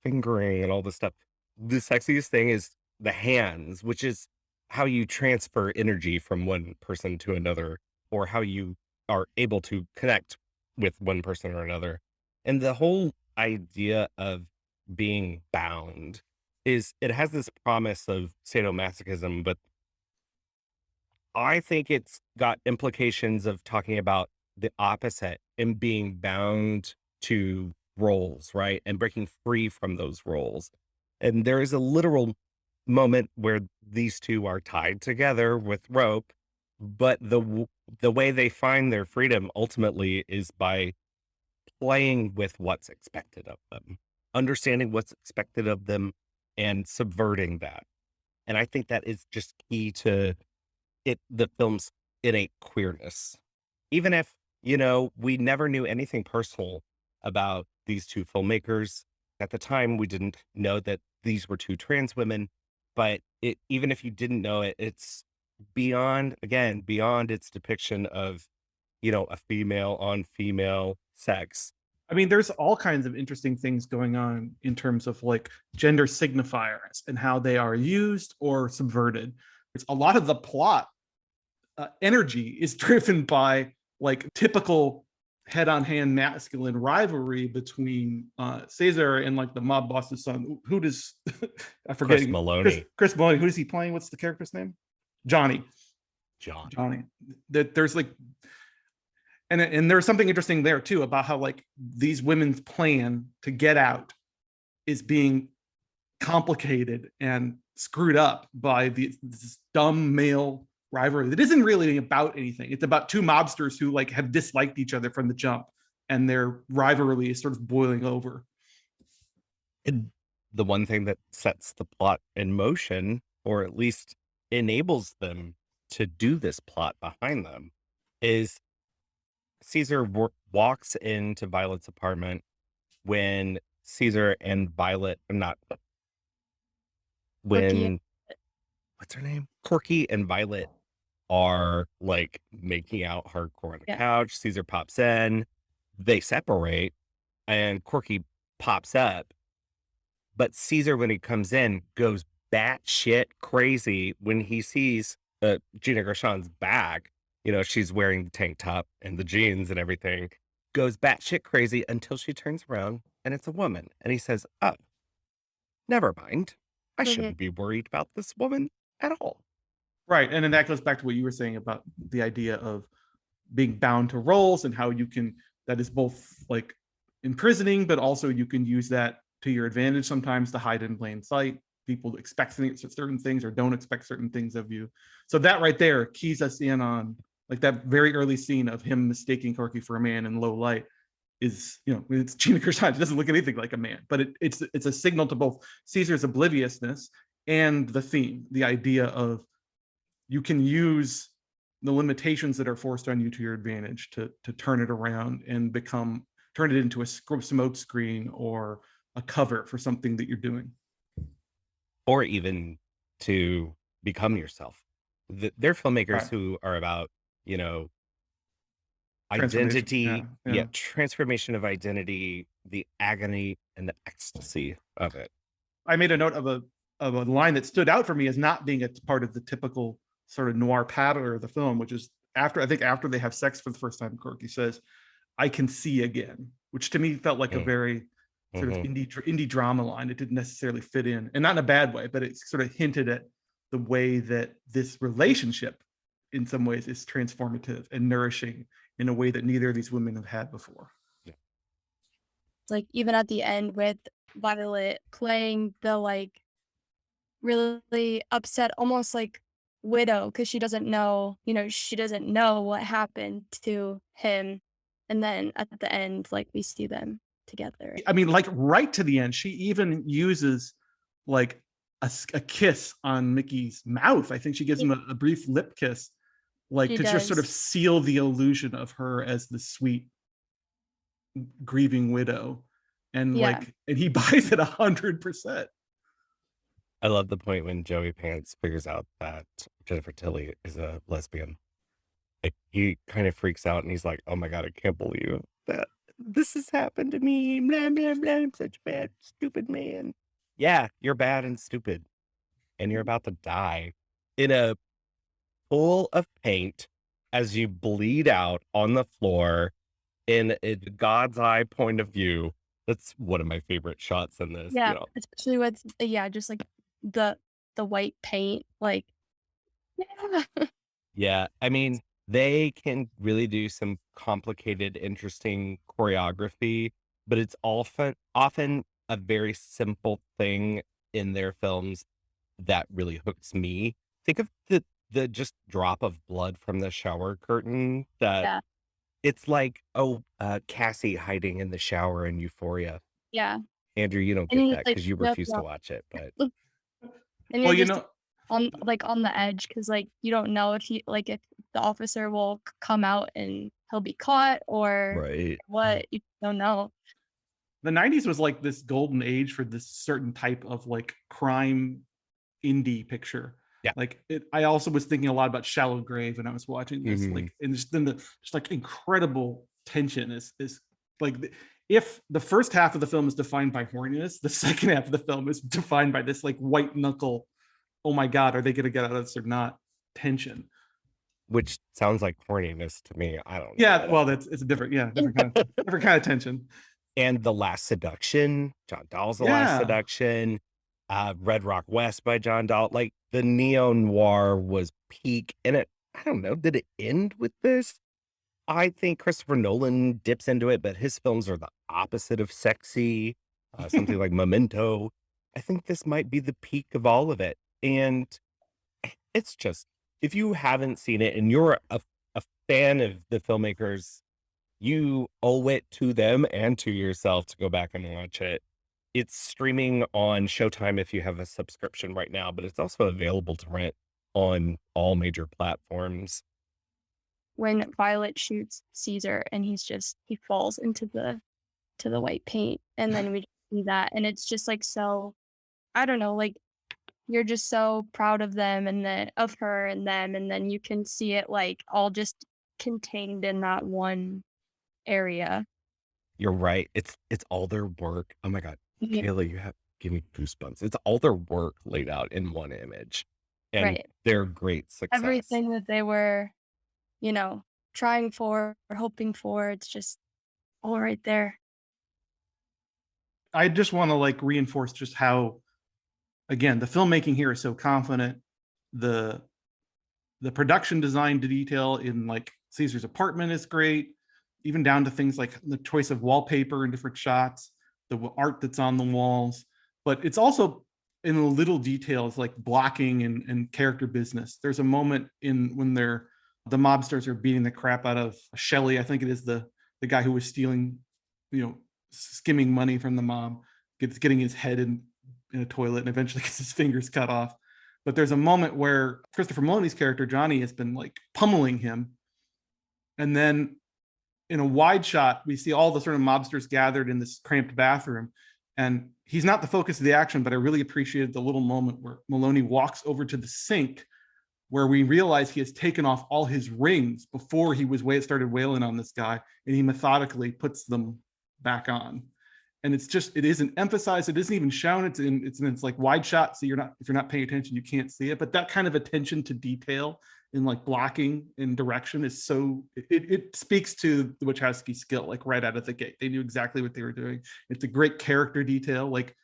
A: fingering and all this stuff. The sexiest thing is the hands, which is how you transfer energy from one person to another, or how you are able to connect with one person or another. And the whole idea of being bound is it has this promise of sadomasochism, but I think it's got implications of talking about the opposite and being bound to roles, right? And breaking free from those roles. And there is a literal moment where these two are tied together with rope, but the way they find their freedom ultimately is by playing with what's expected of them, understanding what's expected of them and subverting that. And I think that is just key to the film's innate queerness. Even if, you know, we never knew anything personal about these two filmmakers. At the time, we didn't know that these were two trans women, but even if you didn't know it, it's beyond its depiction of, you know, a female on female sex.
C: I mean, there's all kinds of interesting things going on in terms of like gender signifiers and how they are used or subverted. a lot of the plot energy is driven by like typical head-on-hand masculine rivalry between Caesar and like the mob boss's son. Who does I forget?
A: Chris Maloney.
C: Chris Maloney. Who is he playing? What's the character's name? Johnny. There's like, and there's something interesting there too about how like these women's plan to get out is being complicated and screwed up by this dumb male rivalry that isn't really about anything. It's about two mobsters who like have disliked each other from the jump, and their rivalry is sort of boiling over.
A: And the one thing that sets the plot in motion, or at least enables them to do this plot behind them, is Caesar walks into Violet's apartment when Caesar and Violet, what's her name? Corky and Violet are like making out hardcore on the couch. Caesar pops in, they separate, and Corky pops up. But Caesar, when he comes in, goes batshit crazy when he sees Gina Gershon's back. You know, she's wearing the tank top and the jeans and everything. Goes batshit crazy until she turns around and it's a woman. And he says, "Oh, never mind. I shouldn't be worried about this woman at all."
C: Right. And then that goes back to what you were saying about the idea of being bound to roles and how you can, that is both like imprisoning, but also you can use that to your advantage sometimes to hide in plain sight. People expect certain things or don't expect certain things of you. So that right there keys us in on like that very early scene of him mistaking Corky for a man in low light is, you know, it's Gina Gershon. She doesn't look anything like a man, but it's a signal to both Caesar's obliviousness and the theme, the idea of you can use the limitations that are forced on you to your advantage to turn it around and turn it into a smoke screen or a cover for something that you're doing.
A: Or even to become yourself. They're filmmakers who are about, you know, identity, transformation of identity, the agony and the ecstasy of it.
C: I made a note of a line that stood out for me as not being a part of the typical sort of noir patter of the film, which is after they have sex for the first time, Corky says, "I can see again," which to me felt like a very sort of indie drama line. It didn't necessarily fit in, and not in a bad way, but it sort of hinted at the way that this relationship in some ways is transformative and nourishing in a way that neither of these women have had before.
B: Like even at the end with Violet playing the like really upset, almost like widow, because she doesn't know, she doesn't know what happened to him. And then at the end, like we see them together.
C: I mean, like right to the end, she even uses like a kiss on Mickey's mouth. I think she gives him a brief lip kiss, like to just sort of seal the illusion of her as the sweet grieving widow. And and he buys it 100%.
A: I love the point when Joey Pants figures out that Jennifer Tilly is a lesbian. Like, he kind of freaks out and he's like, "Oh my God, I can't believe that this has happened to me. Blah, blah, blah. I'm such a bad, stupid man." Yeah, you're bad and stupid. And you're about to die in a pool of paint as you bleed out on the floor in a God's eye point of view. That's one of my favorite shots in this.
B: Yeah, especially with, just like the white paint. Like,
A: yeah, I mean, they can really do some complicated, interesting choreography, but it's often a very simple thing in their films that really hooks me. Think of the just drop of blood from the shower curtain that it's like, Cassie hiding in the shower in Euphoria.
B: Yeah.
A: Andrew, you don't get that because you refuse to watch it, but
B: and well, on the edge, because like you don't know if if the officer will come out and he'll be caught or what. You don't know.
C: The 90s was like this golden age for this certain type of like crime indie picture.
A: Yeah.
C: Like I also was thinking a lot about Shallow Grave when I was watching this. Like, and then just like incredible tension is like if the first half of the film is defined by horniness, the second half of the film is defined by this like white knuckle oh my God, are they going to get out of this or not tension.
A: Which sounds like horniness to me. I don't know.
C: Yeah, well, it's a different kind of tension.
A: And The Last Seduction, John Dahl's The Last Seduction, Red Rock West by John Dahl. Like the neo-noir was peak. And I don't know, did it end with this? I think Christopher Nolan dips into it, but his films are the opposite of sexy. Something like Memento. I think this might be the peak of all of it. And it's just, if you haven't seen it and you're a fan of the filmmakers, you owe it to them and to yourself to go back and watch it. It's streaming on Showtime if you have a subscription right now, but it's also available to rent on all major platforms.
B: When Violet shoots Caesar and he falls into the white paint, and then we see that, and it's just like, so I don't know, like you're just so proud of them and of her and them, and then you can see it like all just contained in that one area.
A: You're right. It's all their work. Oh my God,
B: Yeah.
A: Kayla, you have give me goosebumps. It's all their work laid out in one image, and
B: Right.
A: their great success.
B: Everything that they were, trying for or hoping for, it's just all right there.
C: I just want to like reinforce just how, again, the filmmaking here is so confident. The production design to detail in like Caesar's apartment is great, even down to things like the choice of wallpaper and different shots, the art that's on the walls. But it's also in the little details like blocking and character business. There's a moment when the mobsters are beating the crap out of Shelley. I think it is the guy who was stealing, skimming money from the mob, getting his head in a toilet and eventually gets his fingers cut off. But there's a moment where Christopher Meloni's character, Johnny, has been like pummeling him. And then in a wide shot, we see all the sort of mobsters gathered in this cramped bathroom. And he's not the focus of the action, but I really appreciated the little moment where Meloni walks over to the sink, where we realize he has taken off all his rings before he started wailing on this guy, and he methodically puts them back on. And it isn't emphasized, it isn't even shown. It's like wide shot, so if you're not paying attention, you can't see it. But that kind of attention to detail in like blocking and direction is it speaks to the Wachowski skill, like right out of the gate. They knew exactly what they were doing. It's a great character detail. Like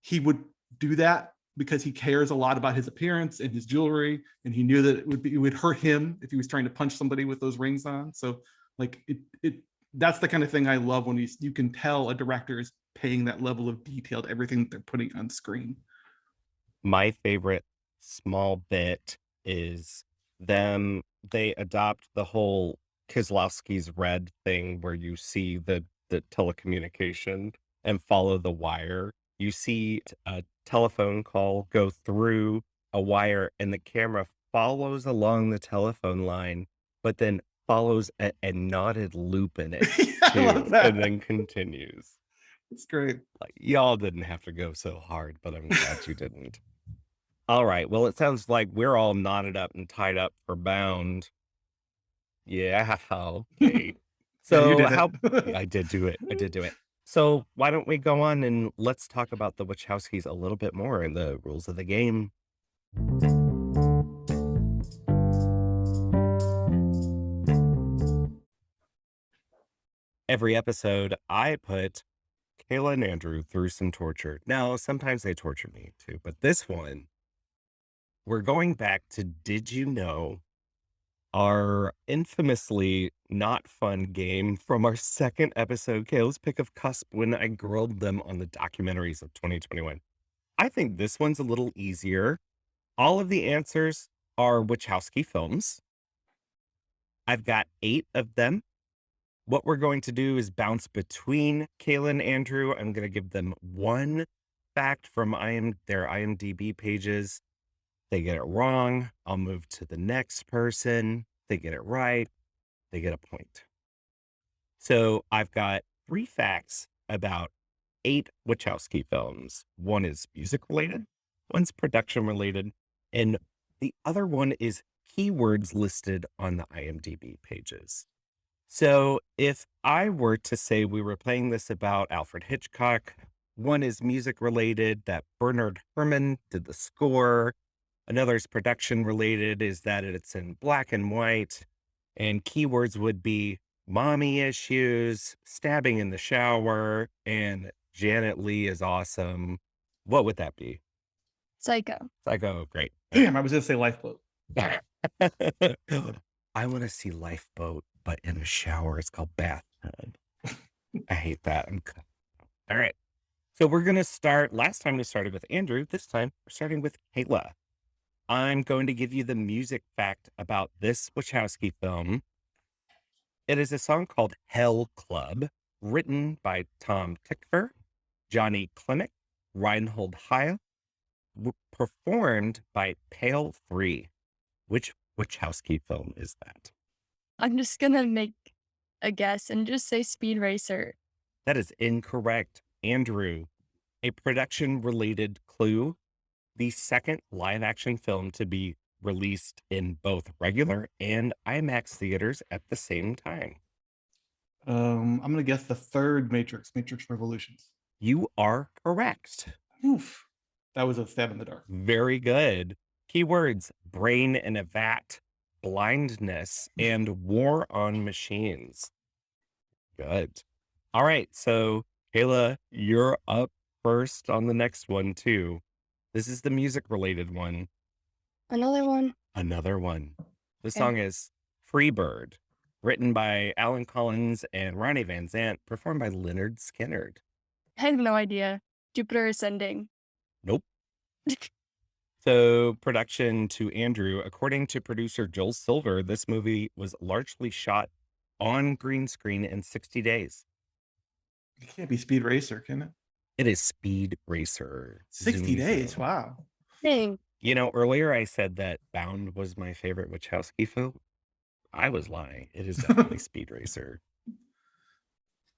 C: he would do that because he cares a lot about his appearance and his jewelry, and he knew that it would hurt him if he was trying to punch somebody with those rings on. So like that's the kind of thing I love when you can tell a director is paying that level of detail to everything that they're putting on screen.
A: My favorite small bit is they adopt the whole Kieslowski's Red thing where you see the telecommunication and follow the wire. You see a telephone call go through a wire and the camera follows along the telephone line, but then follows a knotted loop in it too, and then continues.
C: It's great.
A: Like, y'all didn't have to go so hard, but I'm glad you didn't. All right. Well, it sounds like we're all knotted up and tied up for Bound. Yeah. Okay. So
C: you did
A: I did do it. I did do it. So why don't we go on and let's talk about the Wachowskis a little bit more and the rules of the game. Every episode, I put Kayla and Andrew through some torture. Now, sometimes they torture me too, but this one, we're going back to Did You Know? Our infamously not fun game from our second episode, Kayla's Pick of Cusp, when I grilled them on the documentaries of 2021. I think this one's a little easier. All of the answers are Wachowski films. I've got 8 of them. What we're going to do is bounce between Kayla and Andrew. I'm going to give them one fact from their IMDb pages. They get it wrong, I'll move to the next person. They get it right, they get a point. So I've got 3 facts about 8 Wachowski films. One is music related, one's production related, and the other one is keywords listed on the IMDb pages. So if I were to say we were playing this about Alfred Hitchcock, one is music related, that Bernard Herrmann did the score. Another is production related, is that it's in black and white. And keywords would be mommy issues, stabbing in the shower, and Janet Leigh is awesome. What would that be?
B: Psycho.
A: Psycho, great.
C: Damn, I was gonna say Lifeboat.
A: I want to see Lifeboat, but in a shower. It's called Bathtub. I hate that. All right. So we're going to start. Last time we started with Andrew. This time we're starting with Kayla. I'm going to give you the music fact about this Wachowski film. It is a song called Hell Club, written by Tom Tykwer, Johnny Klimek, Reinhold Heil, performed by Pale 3. Which Wachowski film is that?
B: I'm just going to make a guess and just say Speed Racer.
A: That is incorrect. Andrew, a production-related clue. The second live-action film to be released in both regular and IMAX theaters at the same time.
C: I'm going to guess the third Matrix Revolutions.
A: You are correct.
C: Oof. That was a stab in the dark.
A: Very good. Keywords: brain in a vat, blindness, and war on machines. Good. All right. So, Kayla, you're up first on the next one, too. This is the music-related one.
B: Another one.
A: The song is Freebird, written by Alan Collins and Ronnie Van Zant, performed by Lynyrd Skynyrd.
B: I have no idea. Jupiter Ascending.
A: Nope. So, production to Andrew. According to producer Joel Silver, this movie was largely shot on green screen in 60 days.
C: It can't be Speed Racer, can it?
A: It is Speed Racer.
C: 60 days. Wow.
B: Dang.
A: You know, earlier I said that Bound was my favorite Wachowski film. I was lying. It is definitely Speed Racer.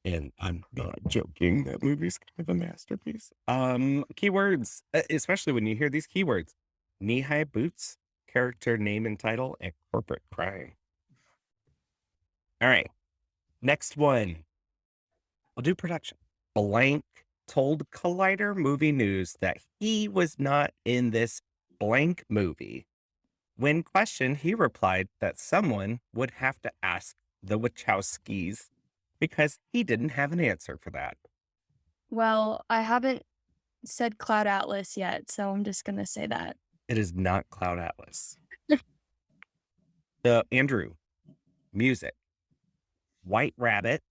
A: And I'm not joking. That movie's kind of a masterpiece. Keywords, especially when you hear these keywords: knee-high boots, character name and title, and corporate crime. All right. Next one. I'll do production. Blank told Collider Movie News that he was not in this blank movie. When questioned, he replied that someone would have to ask the Wachowskis because he didn't have an answer for that.
B: Well, I haven't said Cloud Atlas yet, so I'm just going to say that.
A: It is not Cloud Atlas. Andrew, music. White Rabbit,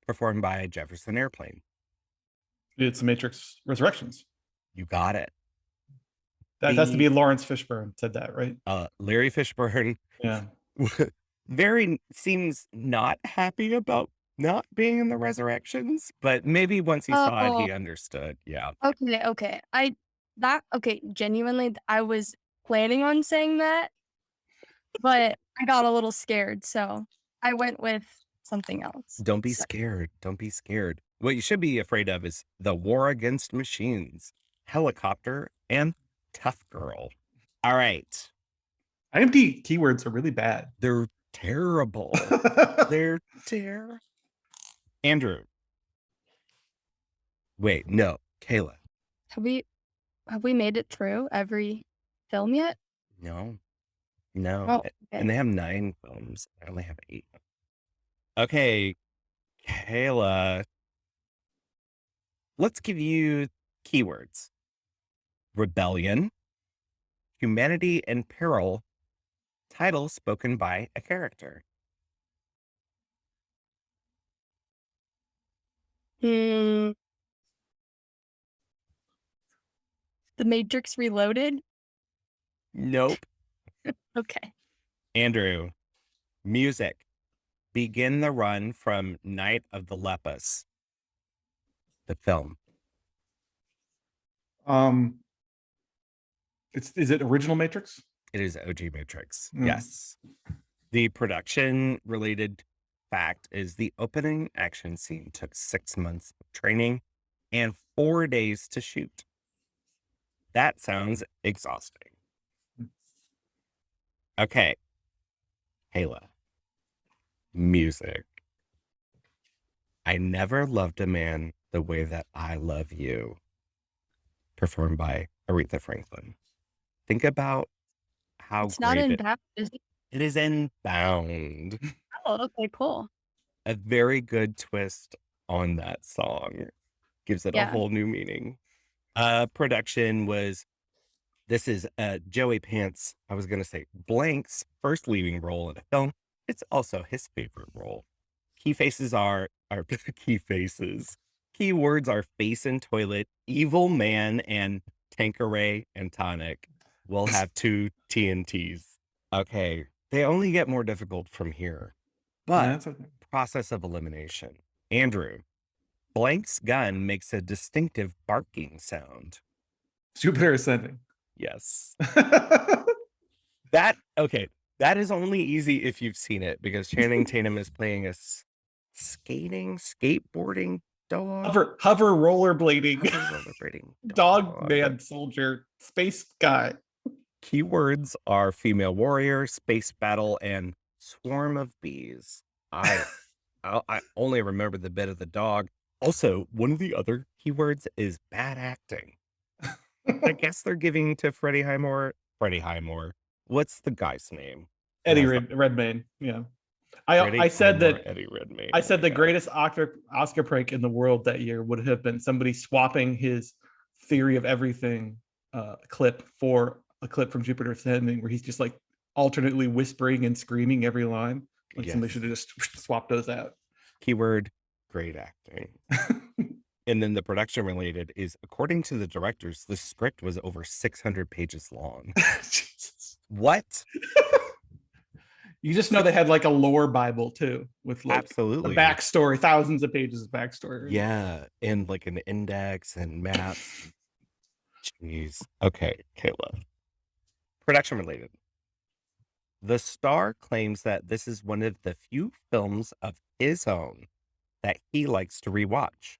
A: performed by Jefferson Airplane.
C: It's Matrix Resurrections.
A: You got it.
C: That has to be Lawrence Fishburne said that, right?
A: Larry Fishburne.
C: Yeah.
A: Seems not happy about not being in the Resurrections, but maybe once he saw it, he understood. Yeah.
B: Okay. Genuinely, I was planning on saying that, but I got a little scared, so I went with something else.
A: Don't be scared. Don't be scared. What you should be afraid of is The War Against Machines, Helicopter, and Tough Girl. All right.
C: IMDb keywords are really bad.
A: They're terrible. They're terrible. Andrew. Wait, no. Kayla.
B: Have we made it through every film yet?
A: No.
B: Oh, okay.
A: And they have 9 films. I only have 8. Okay, Kayla. Let's give you keywords. Rebellion, humanity in peril, title spoken by a character.
B: The Matrix Reloaded?
A: Nope.
B: Okay.
A: Andrew, music. Begin the Run from Night of the Lepus. The film.
C: Is it original Matrix?
A: It is OG Matrix. Yes. The production related fact is the opening action scene took 6 months of training and 4 days to shoot. That sounds exhausting. Okay. Kayla. Music. I Never Loved a Man the Way That I Love You. Performed by Aretha Franklin. think about how
B: It's not
A: great
B: in Bound, is it?
A: it is in Bound.
B: Oh, okay, cool.
A: A very good twist on that song. Gives it a
B: Yeah.
A: whole new meaning. Production was, this is Joey Pants, I was going to say Blank's first leading role in a film. It's also his favorite role. Key faces are key faces. Keywords are face and toilet, evil man, and Tanqueray and tonic. We'll have 2 TNTs. Okay, they only get more difficult from here. But
C: Yeah, that's okay.
A: process of elimination. Andrew, Blank's gun makes a distinctive barking sound.
C: Jupiter Ascending.
A: Yes. That is only easy if you've seen it, because Channing Tatum is playing a skateboarding dog.
C: Hover rollerblading.
A: Rollerblading
C: Dog man soldier space guy.
A: Keywords are female warrior, space battle, and swarm of bees. I only remember the bit of the dog. Also, one of the other keywords is bad acting. I guess they're giving to Freddie Highmore. What's the guy's name?
C: Eddie Redmayne. Yeah. I said that
A: Eddie Redmayne.
C: I said the greatest Oscar prank in the world that year would have been somebody swapping his Theory of Everything clip for a clip from Jupiter Ascending, where he's just like alternately whispering and screaming every line. Like somebody should have just swapped those out.
A: Keyword, great acting. And then the production related is, according to the directors, the script was over 600 pages long.
C: Jesus.
A: What?
C: You just know they had like a lore Bible too, with like
A: absolutely
C: the backstory, thousands of pages of backstory.
A: Yeah, and like an index and maps. Jeez. Okay, Kayla. Production related. The Star claims that this is one of the few films of his own that he likes to rewatch.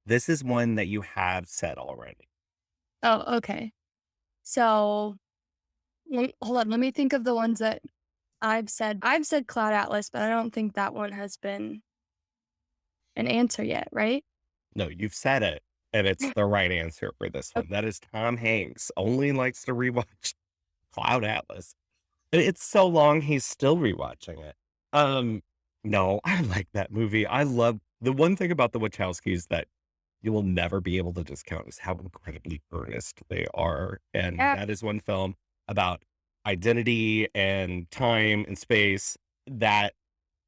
A: This is one that you have said already.
B: Oh, okay. So, hold on. Let me think of the ones that I've said. I've said Cloud Atlas, but I don't think that one has been an answer yet, right?
A: No, you've said it, and it's the right answer for this one. That is Tom Hanks. Only likes to rewatch Cloud Atlas. It's so long, he's still rewatching it. No, I like that movie. I love the one thing about the Wachowskis that you will never be able to discount is how incredibly earnest they are. And that is one film about identity and time and space that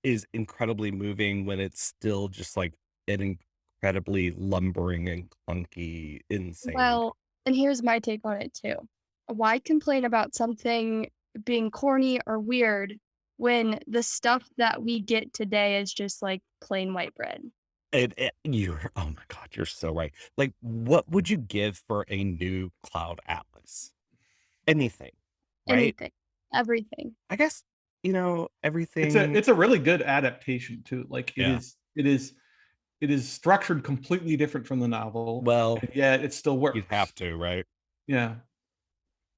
A: is incredibly moving when it's still just like an incredibly lumbering and clunky, insane.
B: Well, and here's my take on it too. Why complain about something being corny or weird when the stuff that we get today is just like plain white bread?
A: Oh my God, you're so right. Like, what would you give for a new Cloud Atlas? Anything, right?
B: Anything, everything.
A: I guess, everything.
C: It's a really good adaptation too. Like it is structured completely different from the novel.
A: Well,
C: yeah, it still works.
A: You'd have to, right?
C: Yeah.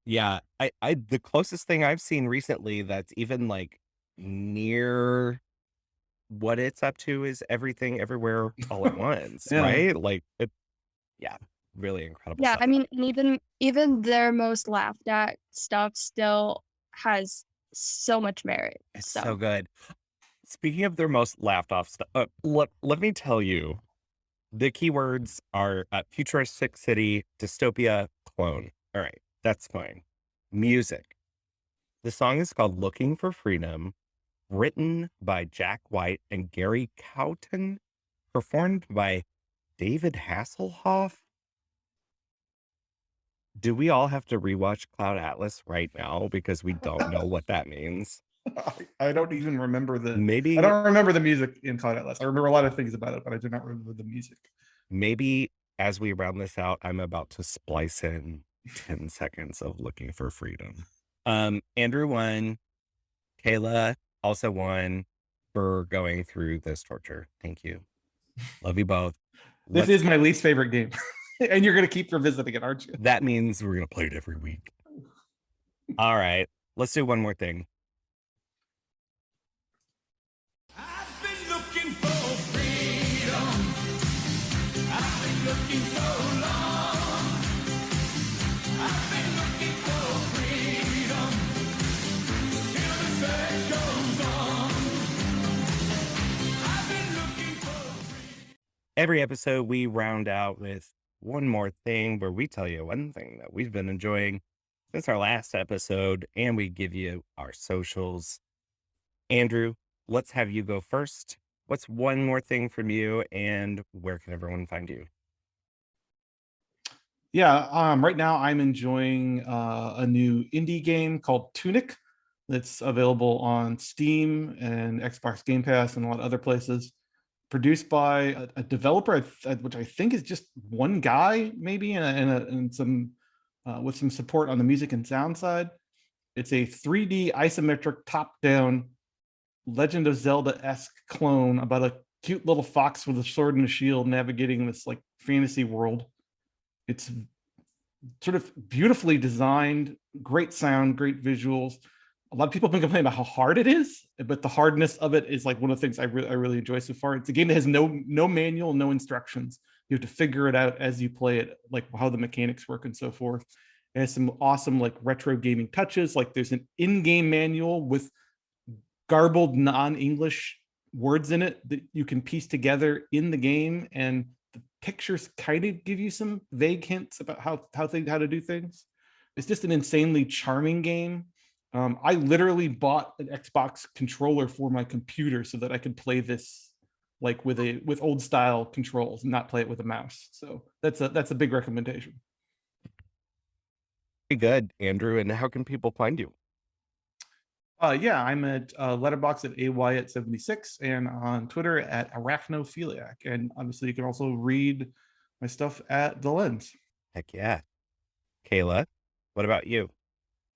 A: Yeah. I the closest thing I've seen recently that's even like near what it's up to is Everything Everywhere All at Once, right? Like really incredible
B: Yeah,
A: stuff.
B: I mean, and even their most laughed at stuff still has so much merit.
A: It's so good. Speaking of their most laughed off stuff, let me tell you, the keywords are futuristic city, dystopia, clone. All right, that's fine. Music. The song is called Looking for Freedom, written by Jack White and Gary Cowton, performed by David Hasselhoff. Do we all have to rewatch Cloud Atlas right now because we don't know what that means?
C: I don't even remember I
A: Maybe
C: don't remember the music in Cloud Atlas. I remember a lot of things about it, but I do not remember the music.
A: maybe as we round this out, I'm about to splice in 10 seconds of Looking for Freedom. Andrew won. Kayla also won for going through this torture. Thank you. Love you both.
C: This is my least favorite game. And you're going to keep revisiting it, aren't you?
A: That means we're going to play it every week. All right. Let's do one more thing.
F: I've been looking for freedom. I've been looking so long.
A: Every episode, we round out with one more thing where we tell you one thing that we've been enjoying since our last episode, and we give you our socials. Andrew, let's have you go first. What's one more thing from you, and where can everyone find you?
C: Yeah, right now I'm enjoying a new indie game called Tunic that's available on Steam and Xbox Game Pass and a lot of other places. Produced by a developer, which I think is just one guy, maybe, and some with some support on the music and sound side. It's a 3D isometric top-down Legend of Zelda-esque clone about a cute little fox with a sword and a shield navigating this like fantasy world. It's sort of beautifully designed, great sound, great visuals. A lot of people have been complaining about how hard it is, but the hardness of it is like one of the things I really enjoy so far. It's a game that has no manual, no instructions. You have to figure it out as you play it, like how the mechanics work and so forth. It has some awesome like retro gaming touches. Like there's an in-game manual with garbled non-English words in it that you can piece together in the game, and the pictures kind of give you some vague hints about how to do things. It's just an insanely charming game. I literally bought an Xbox controller for my computer so that I could play this like with old style controls and not play it with a mouse. So that's a big recommendation.
A: Very good, Andrew. And how can people find you?
C: Yeah, I'm at Letterboxd at AWyatt76 and on Twitter at Arachnophiliac. And obviously, you can also read my stuff at The Lens.
A: Heck yeah. Kayla, what about you?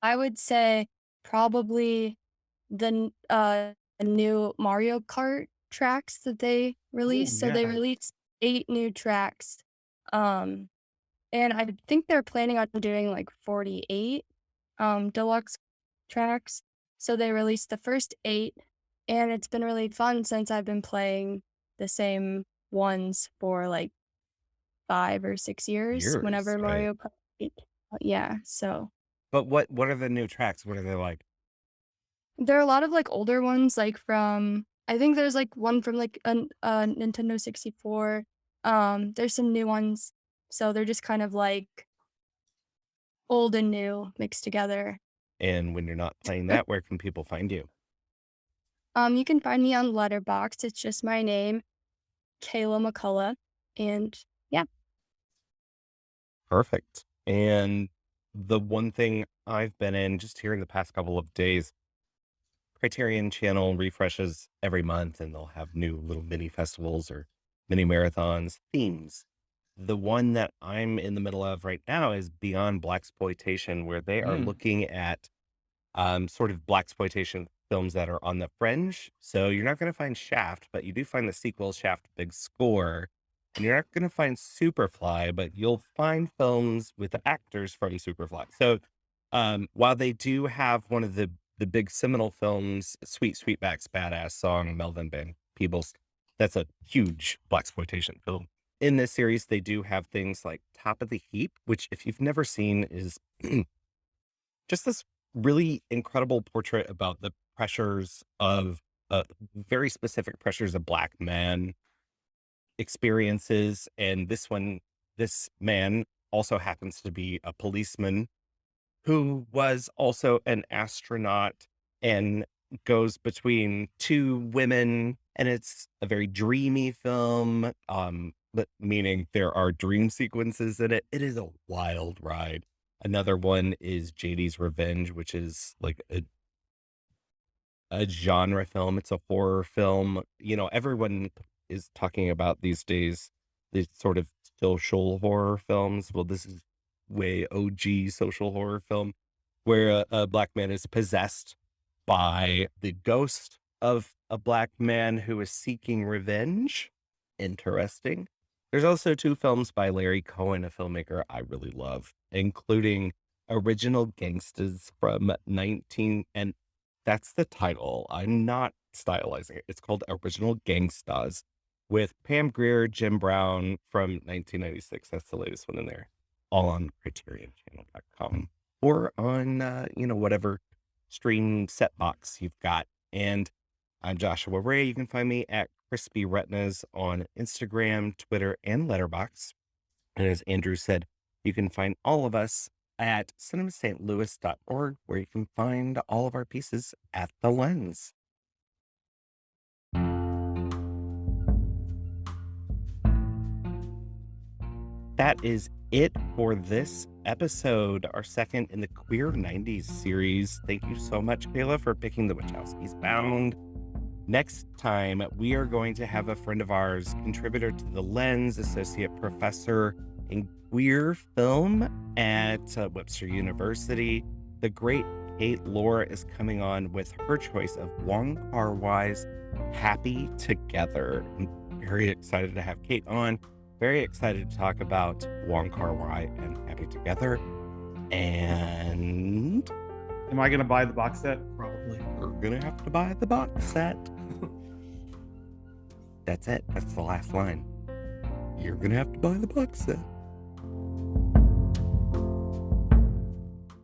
B: I would say probably the new Mario Kart tracks that they released. So they
C: yeah.
B: released 8 new tracks. And I think they're planning on doing like 48 deluxe tracks. So they released the first 8, and it's been really fun since I've been playing the same ones for like 5 or 6 years whenever
A: right?
B: Mario Kart 8. Yeah, so
A: But what are the new tracks? What are they like?
B: there are a lot of like older ones, like from I think there's like one from like a Nintendo 64. There's some new ones, so they're just kind of like old and new mixed together.
A: And when you're not playing that, where can people find you?
B: You can find me on Letterboxd. It's just my name, Kayla McCullough, and yeah.
A: Perfect. And the one thing I've been in just here in the past couple of days, Criterion Channel refreshes every month, and they'll have new little mini festivals or mini marathons, themes. The one that I'm in the middle of right now is Beyond Blaxploitation, where they are looking at sort of Blaxploitation films that are on the fringe. So you're not going to find Shaft, but you do find the sequel, Shaft Big Score. And you're not going to find Superfly, but you'll find films with the actors from Superfly. So while they do have one of the big seminal films, Sweet Sweetback's Badass Song, Melvin Van Peebles, that's a huge Blaxploitation film. In this series, they do have things like Top of the Heap, which if you've never seen is just this really incredible portrait about the pressures of very specific pressures a Black man experiences. And this man also happens to be a policeman who was also an astronaut and goes between 2 women. And it's a very dreamy film, but meaning there are dream sequences in it. It is a wild ride. Another one is JD's Revenge, which is like a genre film. It's a horror film. You know, everyone is talking about these days these sort of social horror films. Well, this is way OG social horror film where a Black man is possessed by the ghost of a Black man who is seeking revenge. Interesting. There's also 2 films by Larry Cohen, a filmmaker I really love, including Original Gangstas from and that's the title. I'm not stylizing it. It's called Original Gangstas with Pam Grier, Jim Brown from 1996. That's the latest one in there. All on CriterionChannel.com or on, whatever stream set box you've got. And I'm Joshua Ray. You can find me at Crispy Retinas on Instagram, Twitter, and Letterboxd. And as Andrew said, you can find all of us at cinemastlouis.org, where you can find all of our pieces at The Lens. That is it for this episode, our second in the Queer 90s series. Thank you so much, Kayla, for picking The Wachowskis Bound. Next time, we are going to have a friend of ours, contributor to The Lens, associate professor in queer film at Webster University. The great Kate Lore is coming on with her choice of Wong Kar-wai's Happy Together. I'm very excited to have Kate on. Very excited to talk about Wong Kar-wai and Happy Together. And
C: am I going to buy the box set? Probably.
A: We're going to have to buy the box set. That's it. That's the last line. You're going to have to buy the box set.